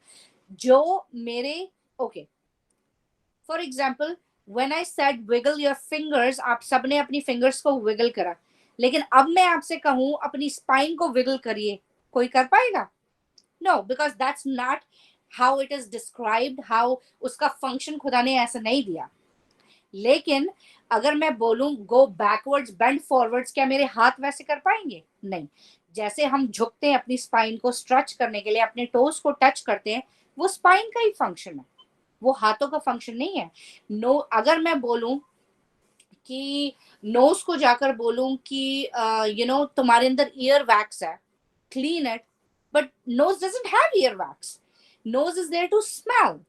जो मेरे, okay, for example when I said wiggle your fingers, आप सबने अपनी fingers को wiggle करा, लेकिन अब मैं आपसे कहूं अपनी स्पाइन को विगल करिए, कोई कर पाएगा? No, because that's not how it is described, how उसका फंक्शन खुदा ने ऐसा नहीं दिया। लेकिन अगर मैं बोलूं गो बैकवर्ड्स, बेंड फॉरवर्ड्स, क्या मेरे हाथ वैसे कर पाएंगे? नहीं। जैसे हम झुकते हैं अपनी स्पाइन को स्ट्रेच करने के लिए, अपने टोस को टच करते हैं, वो स्पाइन का ही फंक्शन है, वो हाथों का फंक्शन नहीं है। नो, अगर मैं बोलूं कि नोज को जाकर बोलूं कि तुम्हारे अंदर ईयर वैक्स है, clean it, but nose doesn't have ear wax, nose is there to smell,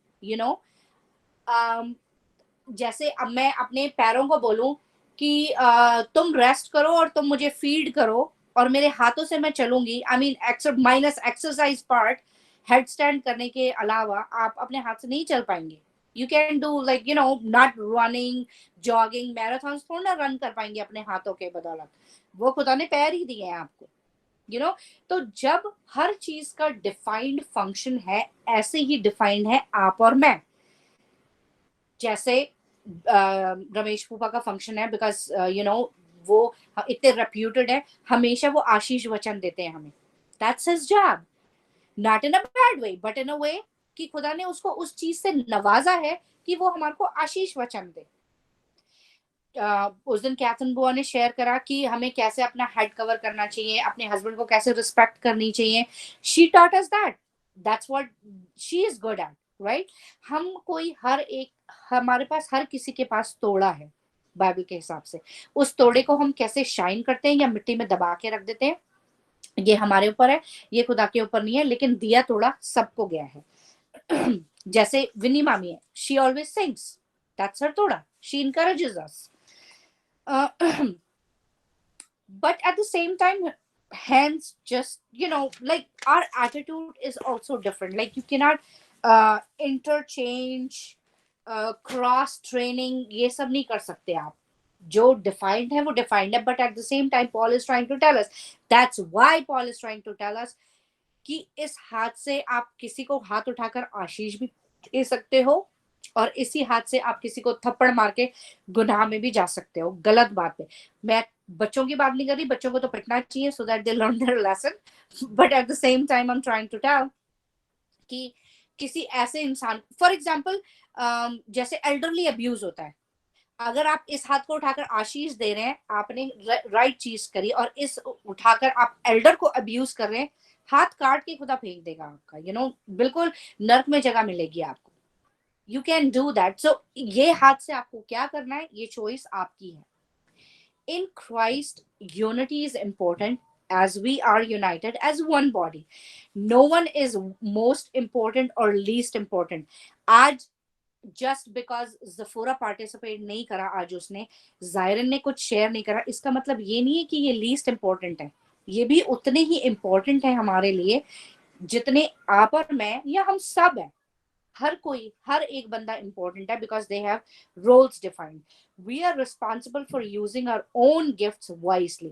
जैसे अब मैं अपने पैरों को बोलूं कि तुम रेस्ट करो और तुम मुझे फीड करो, और मेरे हाथों से मैं चलूंगी, I mean minus exercise part, head stand करने के अलावा आप अपने हाथ से नहीं चल पाएंगे। You can do like not running, jogging, marathon थोड़ा रन कर पाएंगे अपने हाथों के बदौलत, वो खुदा ने पैर ही दिए हैं आपको, तो जब हर चीज का डिफाइंड फंक्शन है, ऐसे ही डिफाइंड है आप और मैं। जैसे रमेश फूफा का फंक्शन है, बिकॉज वो इतने रेप्यूटेड है, हमेशा वो आशीष वचन देते हैं हमें, that's his job, not in a bad way but in a way कि खुदा ने उसको उस चीज से नवाजा है कि वो हमारे को आशीष वचन दे। उस दिन कैथन बुआ ने शेयर करा कि हमें कैसे अपना हेड कवर करना चाहिए, अपने हस्बैंड को कैसे रिस्पेक्ट करनी चाहिए। She taught us that, that's what she is good at, right? हम कोई हर एक, हमारे पास हर किसी के पास तोड़ा है बाइबल के हिसाब से, उस तोड़े को हम कैसे शाइन करते हैं या मिट्टी में दबा के रख देते हैं, ये हमारे ऊपर है, ये खुदा के ऊपर नहीं है, लेकिन दिया तोड़ा सबको गया है। जैसे विनी मामी है, she always sings, that's her तोड़ा, she encourages us, but at the same time, hence just like our attitude is also different, like you cannot interchange, cross training, ये सब नहीं कर सकते आप, जो डिफाइंड है वो डिफाइंड है, but at the same time Paul is trying to tell us, that's why Paul is trying to tell us कि इस हाथ से आप किसी को हाथ उठाकर आशीष भी दे सकते हो, और इसी हाथ से आप किसी को थप्पड़ मार के गुनाह में भी जा सकते हो, गलत बात है। मैं बच्चों की बात नहीं कर रही, बच्चों को तो पिटना चाहिए so that they learn their lesson, but at the same time I am trying to tell कि किसी ऐसे इंसान, फॉर एग्जाम्पल जैसे एल्डरली अब्यूज होता है, अगर आप इस हाथ को उठाकर आशीष दे रहे हैं, आपने राइट चीज करी, और इस उठाकर आप एल्डर को अब्यूज कर रहे हैं, हाथ काट के खुदा फेंक देगा आपका, यू नो, बिल्कुल नर्क में जगह मिलेगी आपको। You can do that. So ये हाथ से आपको क्या करना है, ये चॉइस आपकी है। In Christ unity is important as we are united as one body. No one is most important or least important. आज जस्ट बिकॉज जफोरा पार्टिसिपेट नहीं करा, आज उसने जायरन ने कुछ शेयर नहीं करा, इसका मतलब ये नहीं है कि ये लीस्ट इंपॉर्टेंट है। ये भी उतने ही इंपॉर्टेंट है हमारे लिए जितने आप और मैं या हम सब है। हर कोई, हर एक बंदा इंपॉर्टेंट है because they have roles defined. We are responsible for using our own gifts wisely,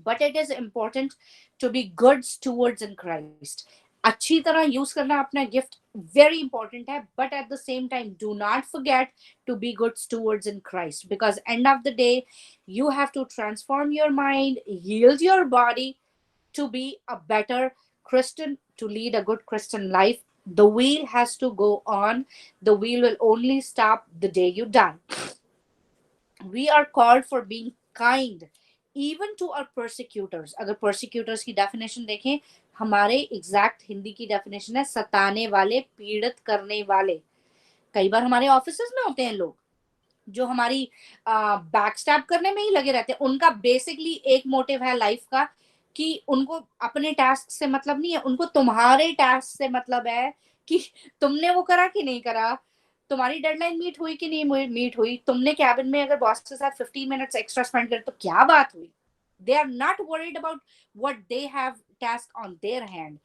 but it is important to be good stewards in Christ. अच्छी तरह यूज करना अपना गिफ्ट वेरी इंपॉर्टेंट है, but at the same time do not forget to be good stewards in Christ, because end of the day you have to transform your mind, yield your body to be a better Christian, to lead a good Christian life. The wheel has to go on. The wheel will only stop the day you die. We are called for being kind even to our persecutors. अगर persecutors की definition देखें, हमारे exact Hindi की definition है सताने वाले, पीड़ित करने वाले। कई बार हमारे ऑफिसेस में होते हैं लोग जो हमारी बैकस्टैब करने में ही लगे रहते हैं। उनका बेसिकली एक मोटिव है लाइफ का कि उनको अपने टास्क से मतलब नहीं है, उनको तुम्हारे टास्क से मतलब है कि तुमने वो करा कि नहीं करा, तुम्हारी डेडलाइन मीट हुई कि नहीं मीट हुई, तुमने कैबिन में अगर बॉस के साथ 15 मिनट्स एक्स्ट्रा स्पेंड करे तो क्या बात हुई। They are not worried about what they have task on their hand,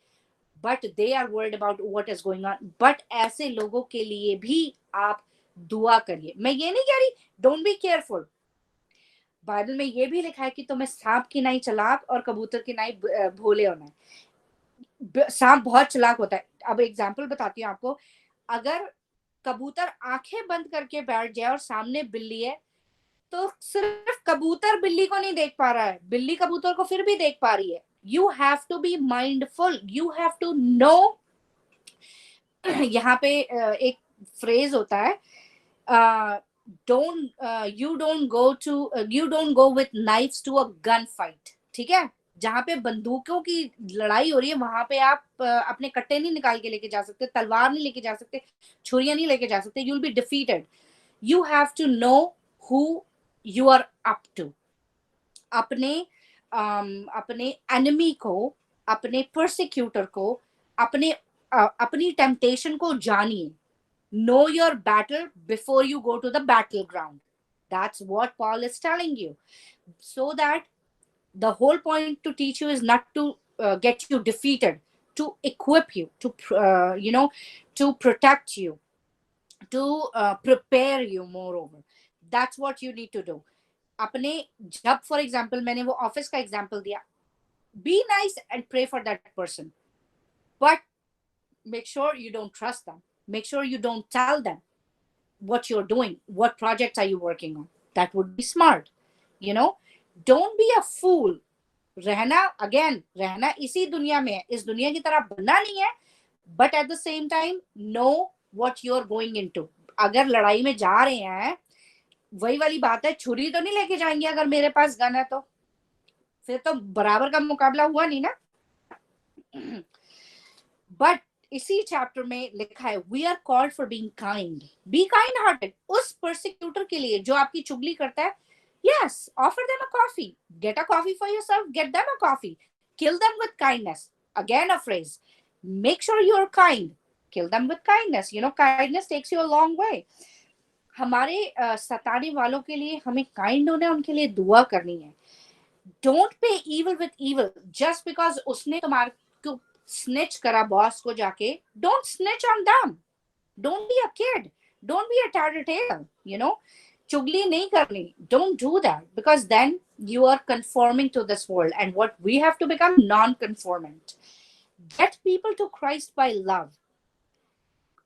but they are worried about what is going on. But ऐसे लोगों के लिए भी आप दुआ करिए। मैं ये नहीं कह रही डोंट बी केयरफुल, बाइबल में ये भी लिखा है कि तुम्हें सांप की नाई चालाक और कबूतर की नाई भोले होना है। सांप बहुत चालाक होता है। अब एग्जांपल बताती हूँ आपको, अगर कबूतर आंखें बंद करके बैठ जाए और सामने बिल्ली है, तो सिर्फ कबूतर बिल्ली को नहीं देख पा रहा है, बिल्ली कबूतर को फिर भी देख पा रही है। You have to be mindful, you have to know. यहाँ पे एक फ्रेज होता है, you don't go with knives to a gun fight, ठीक है। जहां पे बंदूकों की लड़ाई हो रही है वहां पे आप अपने कट्टे नहीं निकाल के लेके जा सकते, तलवार नहीं लेके जा सकते, छुरियां नहीं लेके जा सकते, you'll be defeated. You have to know who you are up to. अपने एनिमी को, अपने परसिक्यूटर को, अपनी टेम्पटेशन को जानिए। Know your battle before you go to the battleground. That's what Paul is telling you. So that the whole point to teach you is not to get you defeated, to equip you, to to protect you, to prepare you. Moreover, that's what you need to do. अपने जब for example मैंने वो office का example दिया, be nice and pray for that person, but make sure you don't trust them. Make sure you don't tell them what you're doing, what projects are you working on. That would be smart. Don't be a fool. रहना इसी दुनिया में है, इस दुनिया की तरह बनना नहीं है, but at the same time know what you're going into. अगर लड़ाई में जा रहे हैं, वही वाली बात है, छुरी तो नहीं लेके जाएंगे अगर मेरे पास गन है तो, फिर तो बराबर का मुकाबला हुआ नहीं ना। But इसी चैप्टर में लिखा है we are called for being kind, be kind hearted. उस परसिक्यूटर के लिए जो आपकी चुगली करता है, yes, offer them a coffee, get a coffee for yourself, get them a coffee, kill them with kindness. Again a phrase, make sure you are kind, kill them with kindness. Kindness takes you a long way. हमारे सताने वालों के लिए हमें kind होना है, उनके लिए दुआ करनी है। Don't pay evil with evil just because उसने तुम्हारे को snitch करा बॉस को जाके, don't snitch on them. Don't be a kid, don't be a tattletale. चुगली नहीं करनी, don't do that, because then you are conforming to this world, and what we have to become non-conformant. Get people to Christ by love.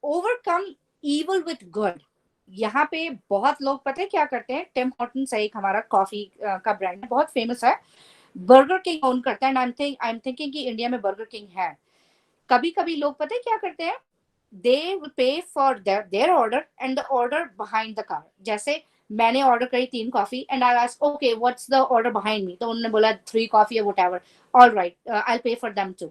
Overcome evil with good. यहाँ पे बहुत लोग पता है क्या करते हैं, टिम हॉर्टन्स है एक हमारा कॉफी का ब्रांड, बहुत फेमस है, बर्गर किंग ओन करता है, एंड आई एम थिंकिंग कि इंडिया में बर्गर किंग है। कभी कभी लोग पता है क्या करते हैं, they will pay for their order and the order behind the car. जैसे मैंने ऑर्डर करी 3 coffee and I ask okay what's the order behind me, तो उन्होंने बोला 3 coffee or whatever, all right, I'll pay for them too,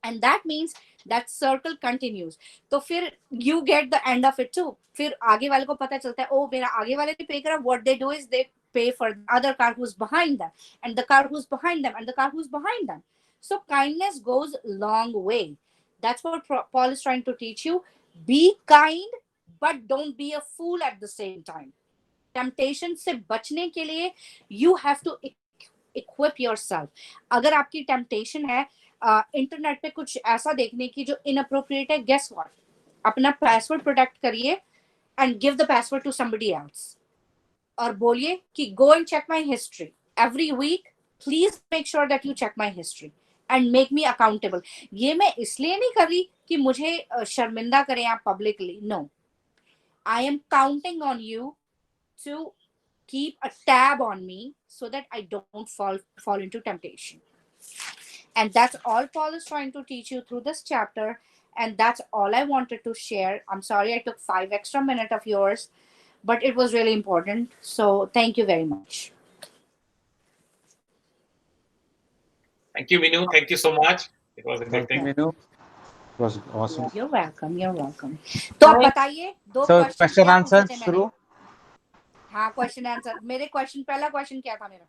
and that means that circle continues. तो फिर you get the end of it too. फिर आगे वाले को पता चलता है ओ मेरा आगे वाले ने पे करा, what they do is they pay for the other car who's behind them and the car who's behind them and the car who's behind them. So kindness goes long way. That's what Paul is trying to teach you. Be kind, but don't be a fool at the same time. Temptation से बचने के लिए you have to equip yourself. अगर आपकी temptation है internet पे कुछ ऐसा देखने की जो inappropriate है, guess what? अपना password protect करिए and give the password to somebody else. और बोलिए कि go and check my history. Every week, please make sure that you check my history. And make me accountable. ये मैं इसलिए नहीं कर रही कि मुझे शर्मिंदा करें आप publicly. No. I am counting on you to keep a tab on me so that I don't fall into temptation. And that's all Paul is trying to teach you through this chapter. And that's all I wanted to share. I'm sorry I took 5 extra minutes of yours, but it was really important. So thank you very much. Thank you, Minu. Thank you so much. It was a good thing. Minu. It was awesome. You're welcome. You're welcome. तो आप बताइए 2 So question answer शुरू. हाँ, question answer. मेरे question, पहला question क्या था मेरा?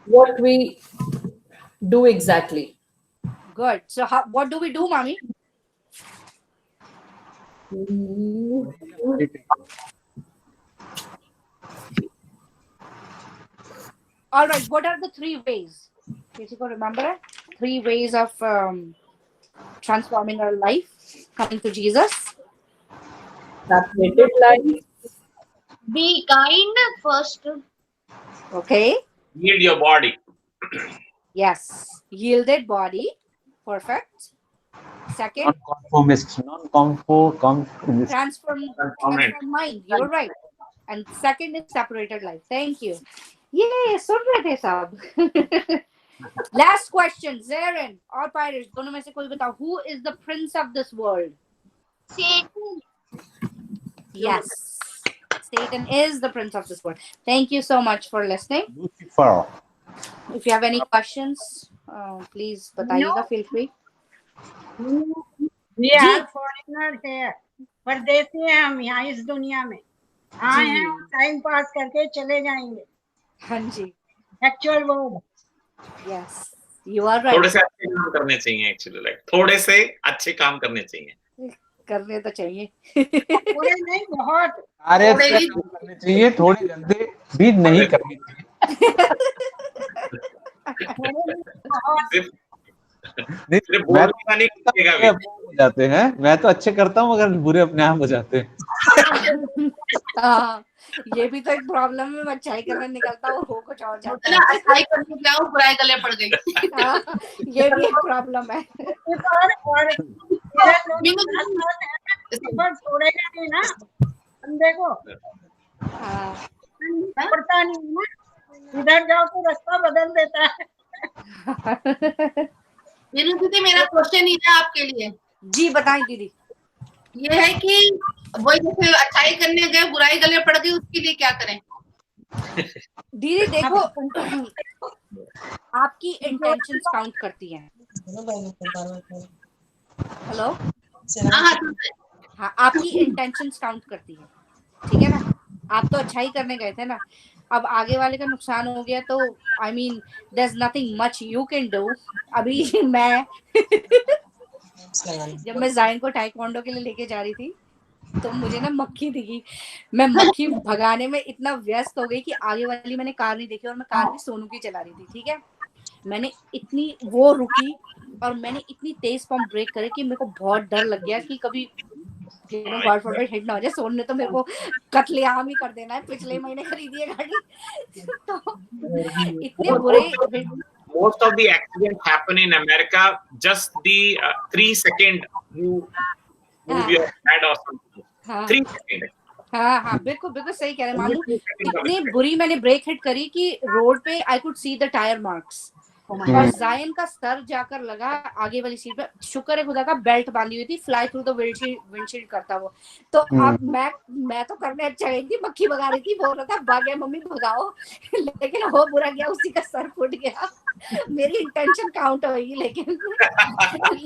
What we do exactly. Good. So what do we do, mommy? All right. What are the 3 ways? Kiसी को remember है? 3 ways of transforming our life, coming to Jesus. Separated life. Be kind first. Okay. Yield your body. Yes. Yielded body. Perfect. Second. Non-conformist. Non-conformist. Transform mind. You're right. And second is separated life. Thank you. Yay, सुन रहे थे सब. Last question, Zarin or Pirates, दोनों में से कोई बताओ. Who is the prince of this world? Satan. Yes, Satan is the prince of this world. Thank you so much for listening. Lucifer. If you have any questions, please बताइएगा. Feel free. We are foreigners here. परदेसी हैं हम यहाँ इस दुनिया में. आए हैं टाइम पास करके चले जाएंगे. हाँ जी. Actual word. Yes, you are right. थोड़े से अच्छे काम करने चाहिए एक्चुअली, लाइक थोड़े से अच्छे काम करने चाहिए. करने तो चाहिए. थोड़े नहीं, बहुत. अरे करने चाहिए, थोड़ी गंदे भी नहीं करनी चाहिए. जाते हैं. मैं तो अच्छे करता हूँ मगर बुरे अपने आप हो जाते हैं. ये भी तो एक प्रॉब्लम है. अच्छाई करने निकलता हो कुछ और जाता है. अच्छाई करने जाओ बुराई गले पड़ गई. ये भी एक प्रॉब्लम है. छोड़ेगा नहीं ना बंदे को. पड़ता नहीं ना, इधर जाओ तो रास्ता बदल देता है. दीदी मेरा क्वेश्चन ही है आपके लिए. जी बताएं दीदी. ये है कि वही जैसे अच्छाई करने गए बुराई गले पड़ गई, उसके लिए क्या करें? दीदी देखो, आपकी इंटेंशंस काउंट करती हैं. हेलो. हाँ, आपकी इंटेंशंस काउंट करती है. ठीक है ना. आप तो अच्छाई करने गए थे ना. अब आगे वाले का नुकसान हो गया तो I mean there is nothing much you can do. अभी मैं जब मैं जाइन को टाइक्वांडो के लिए लेके जा रही थी तो मुझे ना मक्खी दिखी. मैं मक्खी भगाने में इतना व्यस्त हो गई कि आगे वाली मैंने कार नहीं देखी और मैं कार भी सोनू की चला रही थी. ठीक है. मैंने इतनी वो रुकी और मैंने इतनी तेज पंप ब्रेक करे कि मेरे को बहुत डर लग गया कि कभी गॉड फॉरबिड हिट ना हो जाए. सोनू ने तो मेरे को कत्लेआम ही कर देना है. पिछले महीने खरीदी है गाड़ी. तो इतने बुरे. Most of the accidents happen in America. Just the 3-second you move your head or something. हाँ 3 seconds. हाँ हाँ बिल्कुल बिल्कुल सही कह रहे हैं मामू। 3 seconds of इतनी respect. बुरी मैंने ब्रेक हिट करी कि रोड पे I could see the tyre marks और जायन का सर जाकर लगा आगे वाली सीट पे। शुक्र है खुदा का बेल्ट बांधी हुई थी, फ्लाई थ्रू द विंडशील्ड करता वो। तो अब मैं तो करने अच्छा गई थी, मक्खी भगा रही थी, बोल रहा था भाग गया मम्मी भगाओ लेकिन हो बुरा गया, उसी का सर फूट गया। मेरी इंटेंशन काउंट होगी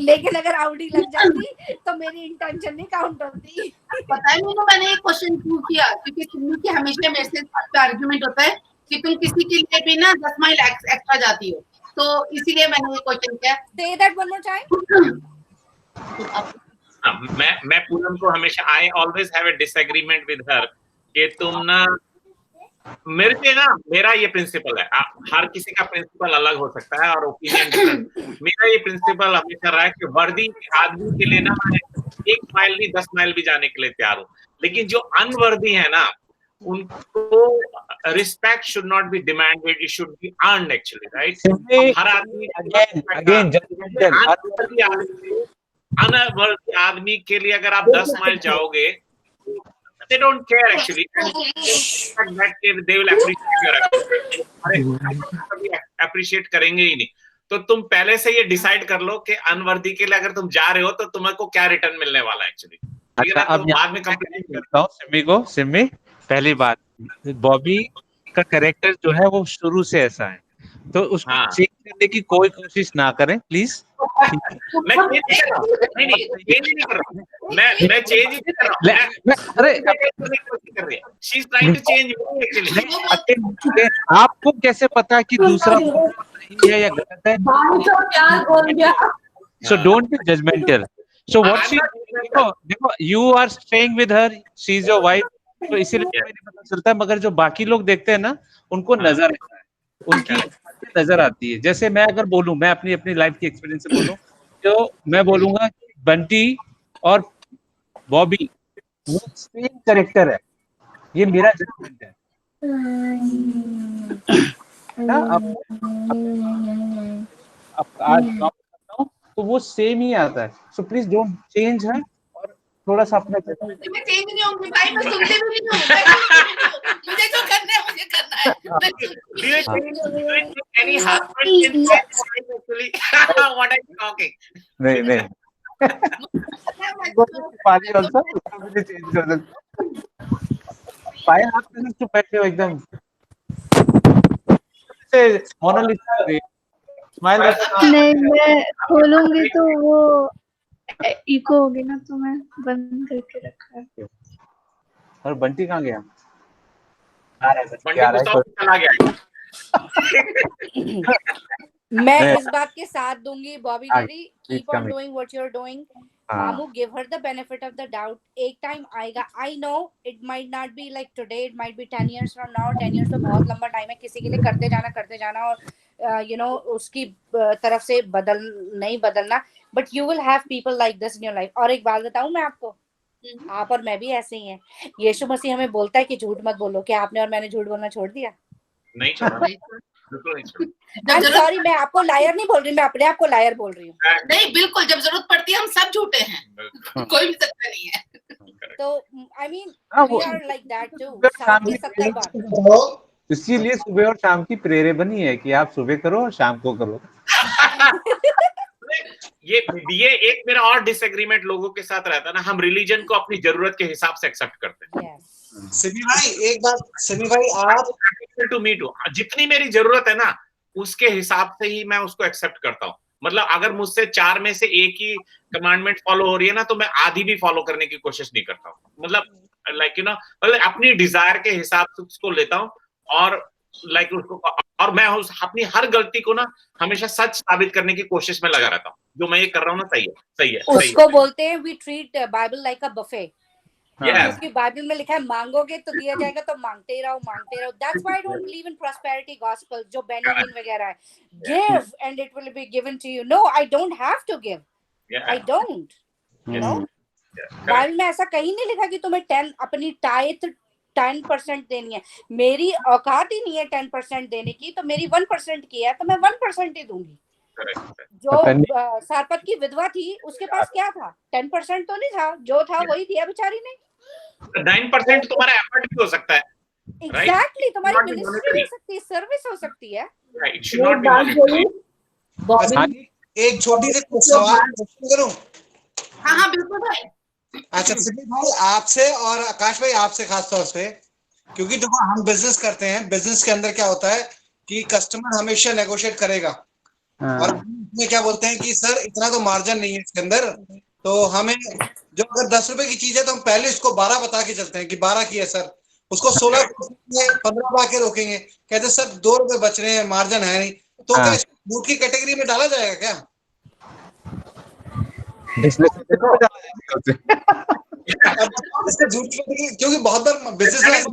लेकिन अगर आउडी लग जाती तो मेरी इंटेंशन नहीं काउंट होती। पता है मैंने एक क्वेश्चन क्यों किया, क्योंकि सिमी की हमेशा मेरे से आर्ग्यूमेंट होता है कि तुम किसी के लिए भी ना 10 माइल एक्स्ट्रा जाती हो, तो इसीलिए मैंने ये क्वेश्चन किया। Say that one more time. मैं पूनम को हमेशा I always have a disagreement with her कि तुम ना मेरे पे ना, मेरा ये प्रिंसिपल है, हर किसी का प्रिंसिपल अलग हो सकता है और ओपिनियन डिफरेंट। मेरा ये प्रिंसिपल हमेशा रहा है कि वर्दी आदमी के लिए ना मैं 1 माइल नहीं 10 माइल भी जाने के लिए तैयार हूँ, लेकिन जो अनवर्दी है ना उनको respect should not be demanded, it should be earned actually, right. हर आदमी अनवर्दी आदमी के लिए अगर आप 10 माइल जाओगे they don't care actually and that they will appreciate your effort, appreciate करेंगे ही नहीं। तो तुम पहले से ये डिसाइड कर लो कि अनवर्दी के लिए अगर तुम जा रहे हो तो तुम्हें क्या रिटर्न मिलने वाला है एक्चुअली। अच्छा, अब बाद में कंप्लेंट करता हूँ सिमी को। सिमी, पहली बात, बॉबी का कैरेक्टर जो है वो शुरू से ऐसा है, तो उसको चेंज करने की कोई कोशिश ना करें प्लीज। मैं चेंज नहीं कर रहा, मैं चेंज नहीं कर रहा, अरे she is trying to change me actually. आपको कैसे पता कि दूसरा सही है या गलत है? प्यार बोल गया। So don't be judgmental. So what she, देखो you are staying with her, she is your wife, तो इसीलिए मुझे पता चलता है, मगर जो बाकी लोग देखते हैं ना उनको नजर आता है, उनकी नजर आती है। जैसे मैं अगर बोलूं, मैं अपनी लाइफ की एक्सपीरियंस से बोलूं, तो मैं बोलूंगा बंटी और बॉबी वो सेम कैरेक्टर है, ये मेरा जजमेंट है। अब आज तो वो सेम ही आता है, सो प्लीज डोंट चेंज है और थोड़ा सा अपना मैं चेंज नहीं होंगी भाई, मैं सुनते भी नहीं हूं, मुझे जो करना है मुझे करना है। Any husband actually what I'm talking? नहीं पानी also मुझे चेंज कर दो। पाए हाथ में चुप बैठे हो एकदम से मोनालिसा रे स्माइल। नहीं, मैं खोलूंगी तो वो इको होगी ना, तो मैं बंद करके रखा है। और बंटी कहाँ गया? चला गया। मैं इस बात के साथ दूंगी बॉबी दीदी, keep on doing what you are doing. मामू, give her the benefit of the doubt, एक टाइम आएगा। I know it might not be like today, it might be 10 years from now। 10 years तो बहुत लंबा time है, किसी के लिए करते जाना और यू नो उसकी तरफ से नहीं बदलना, but you will have people like this in your life. और एक बात बताऊं मैं आपको, आप और मैं भी ऐसे ही हैं। यीशु मसीह हमें बोलता है कि झूठ मत बोलो, क्या आपने और मैंने झूठ बोलना छोड़ दिया? नहीं छोड़ा। सॉरी, मैं आपको लायर नहीं बोल रही, मैं अपने आप को लायर बोल रही हूँ। नहीं, बिल्कुल, जब जरूरत पड़ती है हम सब झूठे हैं, कोई भी सच्चा नहीं है। तो I mean we are like that too. 70 बार इसीलिए सुबह और शाम की प्रेयरें बनी है कि आप सुबह करो और शाम को करो। ये एक मेरा और डिसएग्रीमेंट लोगों के साथ रहता है ना, हम रिलीजन को अपनी जरूरत के हिसाब से एक्सेप्ट करते हैं। सिमी भाई एक बात, सिमी भाई आप टू मी टू, जितनी मेरी जरूरत है ना उसके हिसाब से ही मैं उसको एक्सेप्ट करता हूँ। मतलब अगर मुझसे 4 में से एक ही कमांडमेंट फॉलो हो रही है ना, तो मैं आधी भी फॉलो करने की कोशिश नहीं करता हूँ। मतलब लाइक यू नो, मतलब अपनी डिजायर के हिसाब से उसको लेता हूँ और लाइक उसको, और मैं अपनी हर गलती को ना हमेशा सच साबित करने की कोशिश में लगा रहता हूँ। जो मैं ये कर रहा हूँ ना सही है। उसको बोलते हैं we treat Bible like a buffet. उसकी बाइबल में लिखा है मांगोगे तो दिया जाएगा, तो मांगते रहो। That's why I don't believe in prosperity gospel जो बेनियमिन वगैरह है। Give and it will be given to you. No, I don't have to give, I don't, you know. Bible में ऐसा कहीं नहीं लिखा कि तुम्हें 10 अपनी टाइथ 10% देनी है। मेरी औकात ही नहीं है 10% देने की, तो मेरी 1% की है तो मैं 1% ही दूंगी। जो सारपत की विधवा थी उसके पास क्या था? 10% तो नहीं था, जो था वही दिया बेचारी ने। 9% तुम्हारा एफर्ट भी हो सकता है। एग्जैक्टली, तुम्हारी मिनिस्ट्री हो सकती है, सर्विस हो सकती है। It should not be monetary. एक छोटी सी सवाल करूं? हाँ बिल्कुल भाई। अच्छा सिद्धि भाई, आपसे और आकाश भाई, आपसे खास तौर से, क्योंकि देखो हम बिजनेस करते हैं, बिजनेस के अंदर क्या होता है कि कस्टमर हमेशा नेगोशिएट करेगा, और हम क्या बोलते हैं कि सर इतना तो मार्जिन नहीं है इसके अंदर, तो हमें जो अगर 10 रुपए की चीज है तो हम पहले इसको 12 बता के चलते हैं कि 12 की है सर, उसको 16 15 बता के रोकेंगे, कहते सर 2 रुपए बच रहे हैं, मार्जिन है नहीं, तो क्या झूठ की कैटेगरी में डाला जाएगा क्या? क्योंकि बहुत बार business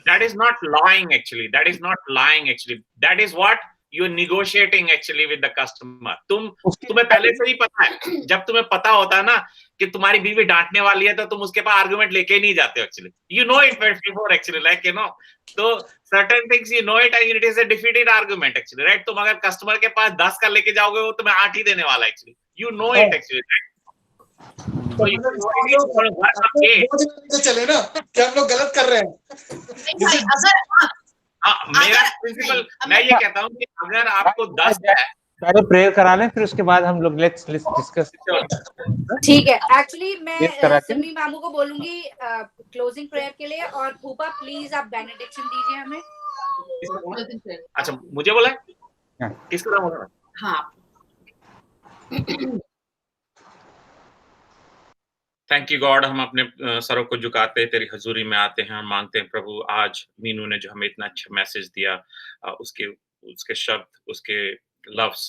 That is not lying actually. That is not lying actually. That is what you're negotiating actually with the customer. तुम्हें पहले से ही पता है, जब तुम्हें पता होता है ना कि तुम्हारी बीवी डांटने वाली है, तो तुम उसके पास आर्गुमेंट लेके नहीं जाते हो actually. You know it before actually, like you know. तो certain things you know it and it is a defeated argument actually, right? तुम अगर कस्टमर के पास 10 का लेके जाओगे, वो तुम्हें 8 ही देने वाला actually. You know it actually. तो चले ना क्या हम लोग गलत कर रहे हैं? मेरा प्रिंसिपल, मैं ये कहता हूँ कि अगर आपको 10 है, पहले प्रेयर करा लें, फिर उसके बाद हम लोग लेट्स डिस्कस। ठीक है, एक्चुअली मैं सिमी मामू को बोलूंगी क्लोजिंग प्रेयर के लिए, और फूफा प्लीज आप बेनेडिक्शन दीजिए हमें। अच्छा मुझे बोला है? किसको नाम बोला? हाँ, थैंक यू गॉड, हम अपने सरों को झुकाते तेरी हजूरी में आते हैं और मांगते हैं प्रभु, आज मीनू ने जो हमें इतना अच्छा मैसेज दिया, उसके शब्द, उसके लफ्ज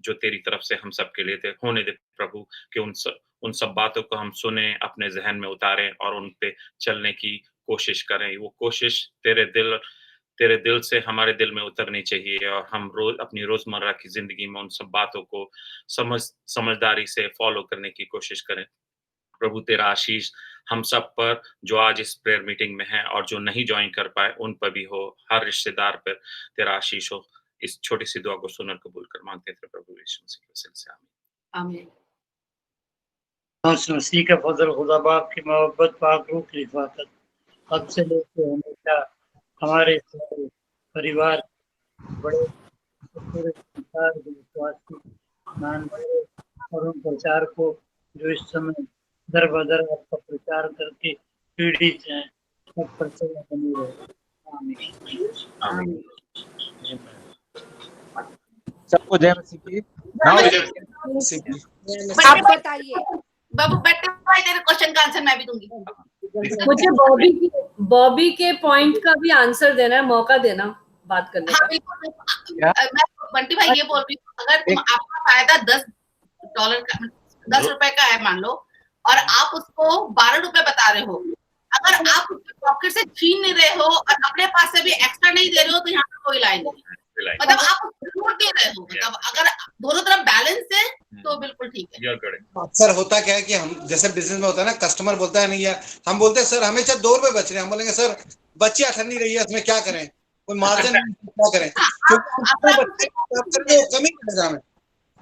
जो तेरी तरफ से हम सब के लिए थे, होने दे प्रभु कि उन सब बातों को हम सुने, अपने जहन में उतारें और उन पे चलने की कोशिश करें। वो कोशिश तेरे दिल से हमारे दिल में उतरनी चाहिए, और हम अपनी रोजमर्रा की जिंदगी में उन सब बातों को समझदारी से फॉलो करने की कोशिश करें। प्रभु तेरा आशीष हम सब पर, जो आज इस प्रेयर मीटिंग में है और जो नहीं ज्वाइन कर पाए उन पर भी हो, हर रिश्तेदार पर तेरा आशीष हो। इस छोटी सी दुआ को सुनकर कबूल कर मांगते हैं प्रभु यीशु मसीह के वसीले से, आमीन। मसीह का फजल, खुदा बाप की मोहब्बत, पाक रूह की हिफाजत अब से लेकर हमेशा हमारे परिवार, बड़े विश्वासी और उन प्रचार को जो इस समय दर बदर आपका प्रचार करके पीड़ित हैं, सब पर से बनी रहे। आमीन। सबको जय मसीह की। आप बताइए बाबू, बेटे भाई तेरे क्वेश्चन का आंसर मैं भी दूंगी। मुझे बॉबी के पॉइंट का भी आंसर देना है, मौका देना बात करने का। मैं बंटी भाई ये बोल रही हूँ, अगर तुम आपका फायदा $10 का, 10 रुपए का है मान लो, और आप उसको 12 रुपए बता रहे हो, अगर आप उसके पॉकेट से छीन नहीं रहे हो और अपने पास से भी एक्स्ट्रा नहीं दे रहे हो, तो यहाँ पे कोई लाइन नहीं, मतलब आप छूट दे रहे हो। मतलब अगर दोनों तरफ बैलेंस है तो बिल्कुल ठीक है। अक्सर होता क्या है कि हम जैसे बिजनेस में होता है ना, कस्टमर बोलता है नहीं यार, हम बोलते हैं सर हमेशा 2 रुपए बच रहे हैं, हम बोलेंगे सर बच्ची अठन नहीं रही है, इसमें क्या करें, कोई मार्जिन क्या करें, कमी करेगा हमें।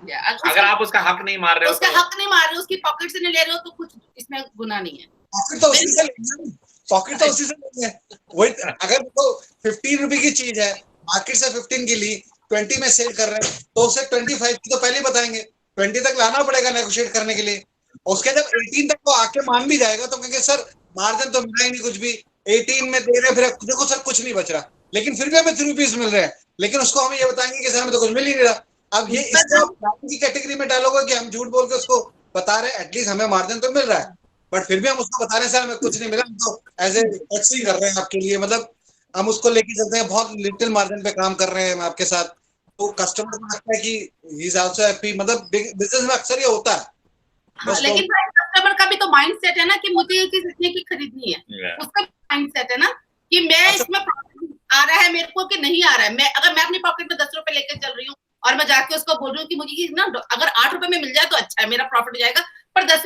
अगर आप उसका हक नहीं मार रहे हो, उसका हक नहीं मार रहे हो, उसकी पॉकेट से नहीं ले रहे हो, तो कुछ इसमें गुनाह नहीं है। पॉकेट तो उसी से लेंगे, वही अगर तो 15 रुपए की चीज है, मार्केट से 15 की ली, 20 में सेल कर रहे हैं, तो उसे 25 की तो पहले बताएंगे, 20 तक लाना पड़ेगा नेगोशिएट करने के लिए। उसके जब 18 तक वो आके मान भी जाएगा तो कहेंगे सर मार्जिन तो मिला ही नहीं कुछ भी, 18 में दे रहे, फिर देखो सर कुछ नहीं बच रहा, लेकिन फिर भी हमें 3 रुपीज मिल रहे हैं, लेकिन उसको हम ये बताएंगे कि सर हमें तो कुछ मिल ही नहीं रहा। अब ये इसको की कैटेगरी में डालोगे कि हम झूठ बोल के उसको बता रहे हैं एटलीस्ट हमें मार्जिन तो मिल रहा है, बट फिर भी हम उसको बता रहे हैं सर हमें कुछ नहीं मिला, हम तो एज ए टैक्सी कर रहे हैं आपके लिए, मतलब हम उसको लेके चलते हैं, बहुत लिटिल मार्जिन पे काम कर रहे हैं आपके साथ, तो कस्टमर को लगता है कि ही इज आल्सो हैप्पी। मतलब बिजनेस में अक्सर ये होता है। लेकिन कस्टमर का भी तो माइंडसेट है ना कि मुझे ये चीज इतने की खरीदनी है, उसका माइंडसेट है ना कि मैं इसमें प्रॉफिट आ रहा है मेरे को कि नहीं आ रहा है। मैं अगर मैं अपनी पॉकेट में 10 रुपए लेके चल रही हूँ और मैं जाके उसको बोल रही हूँ कि मुझे ना अगर 8 रुपए में मिल जाए तो अच्छा है, मेरा प्रॉफिट हो जाएगा, पर 10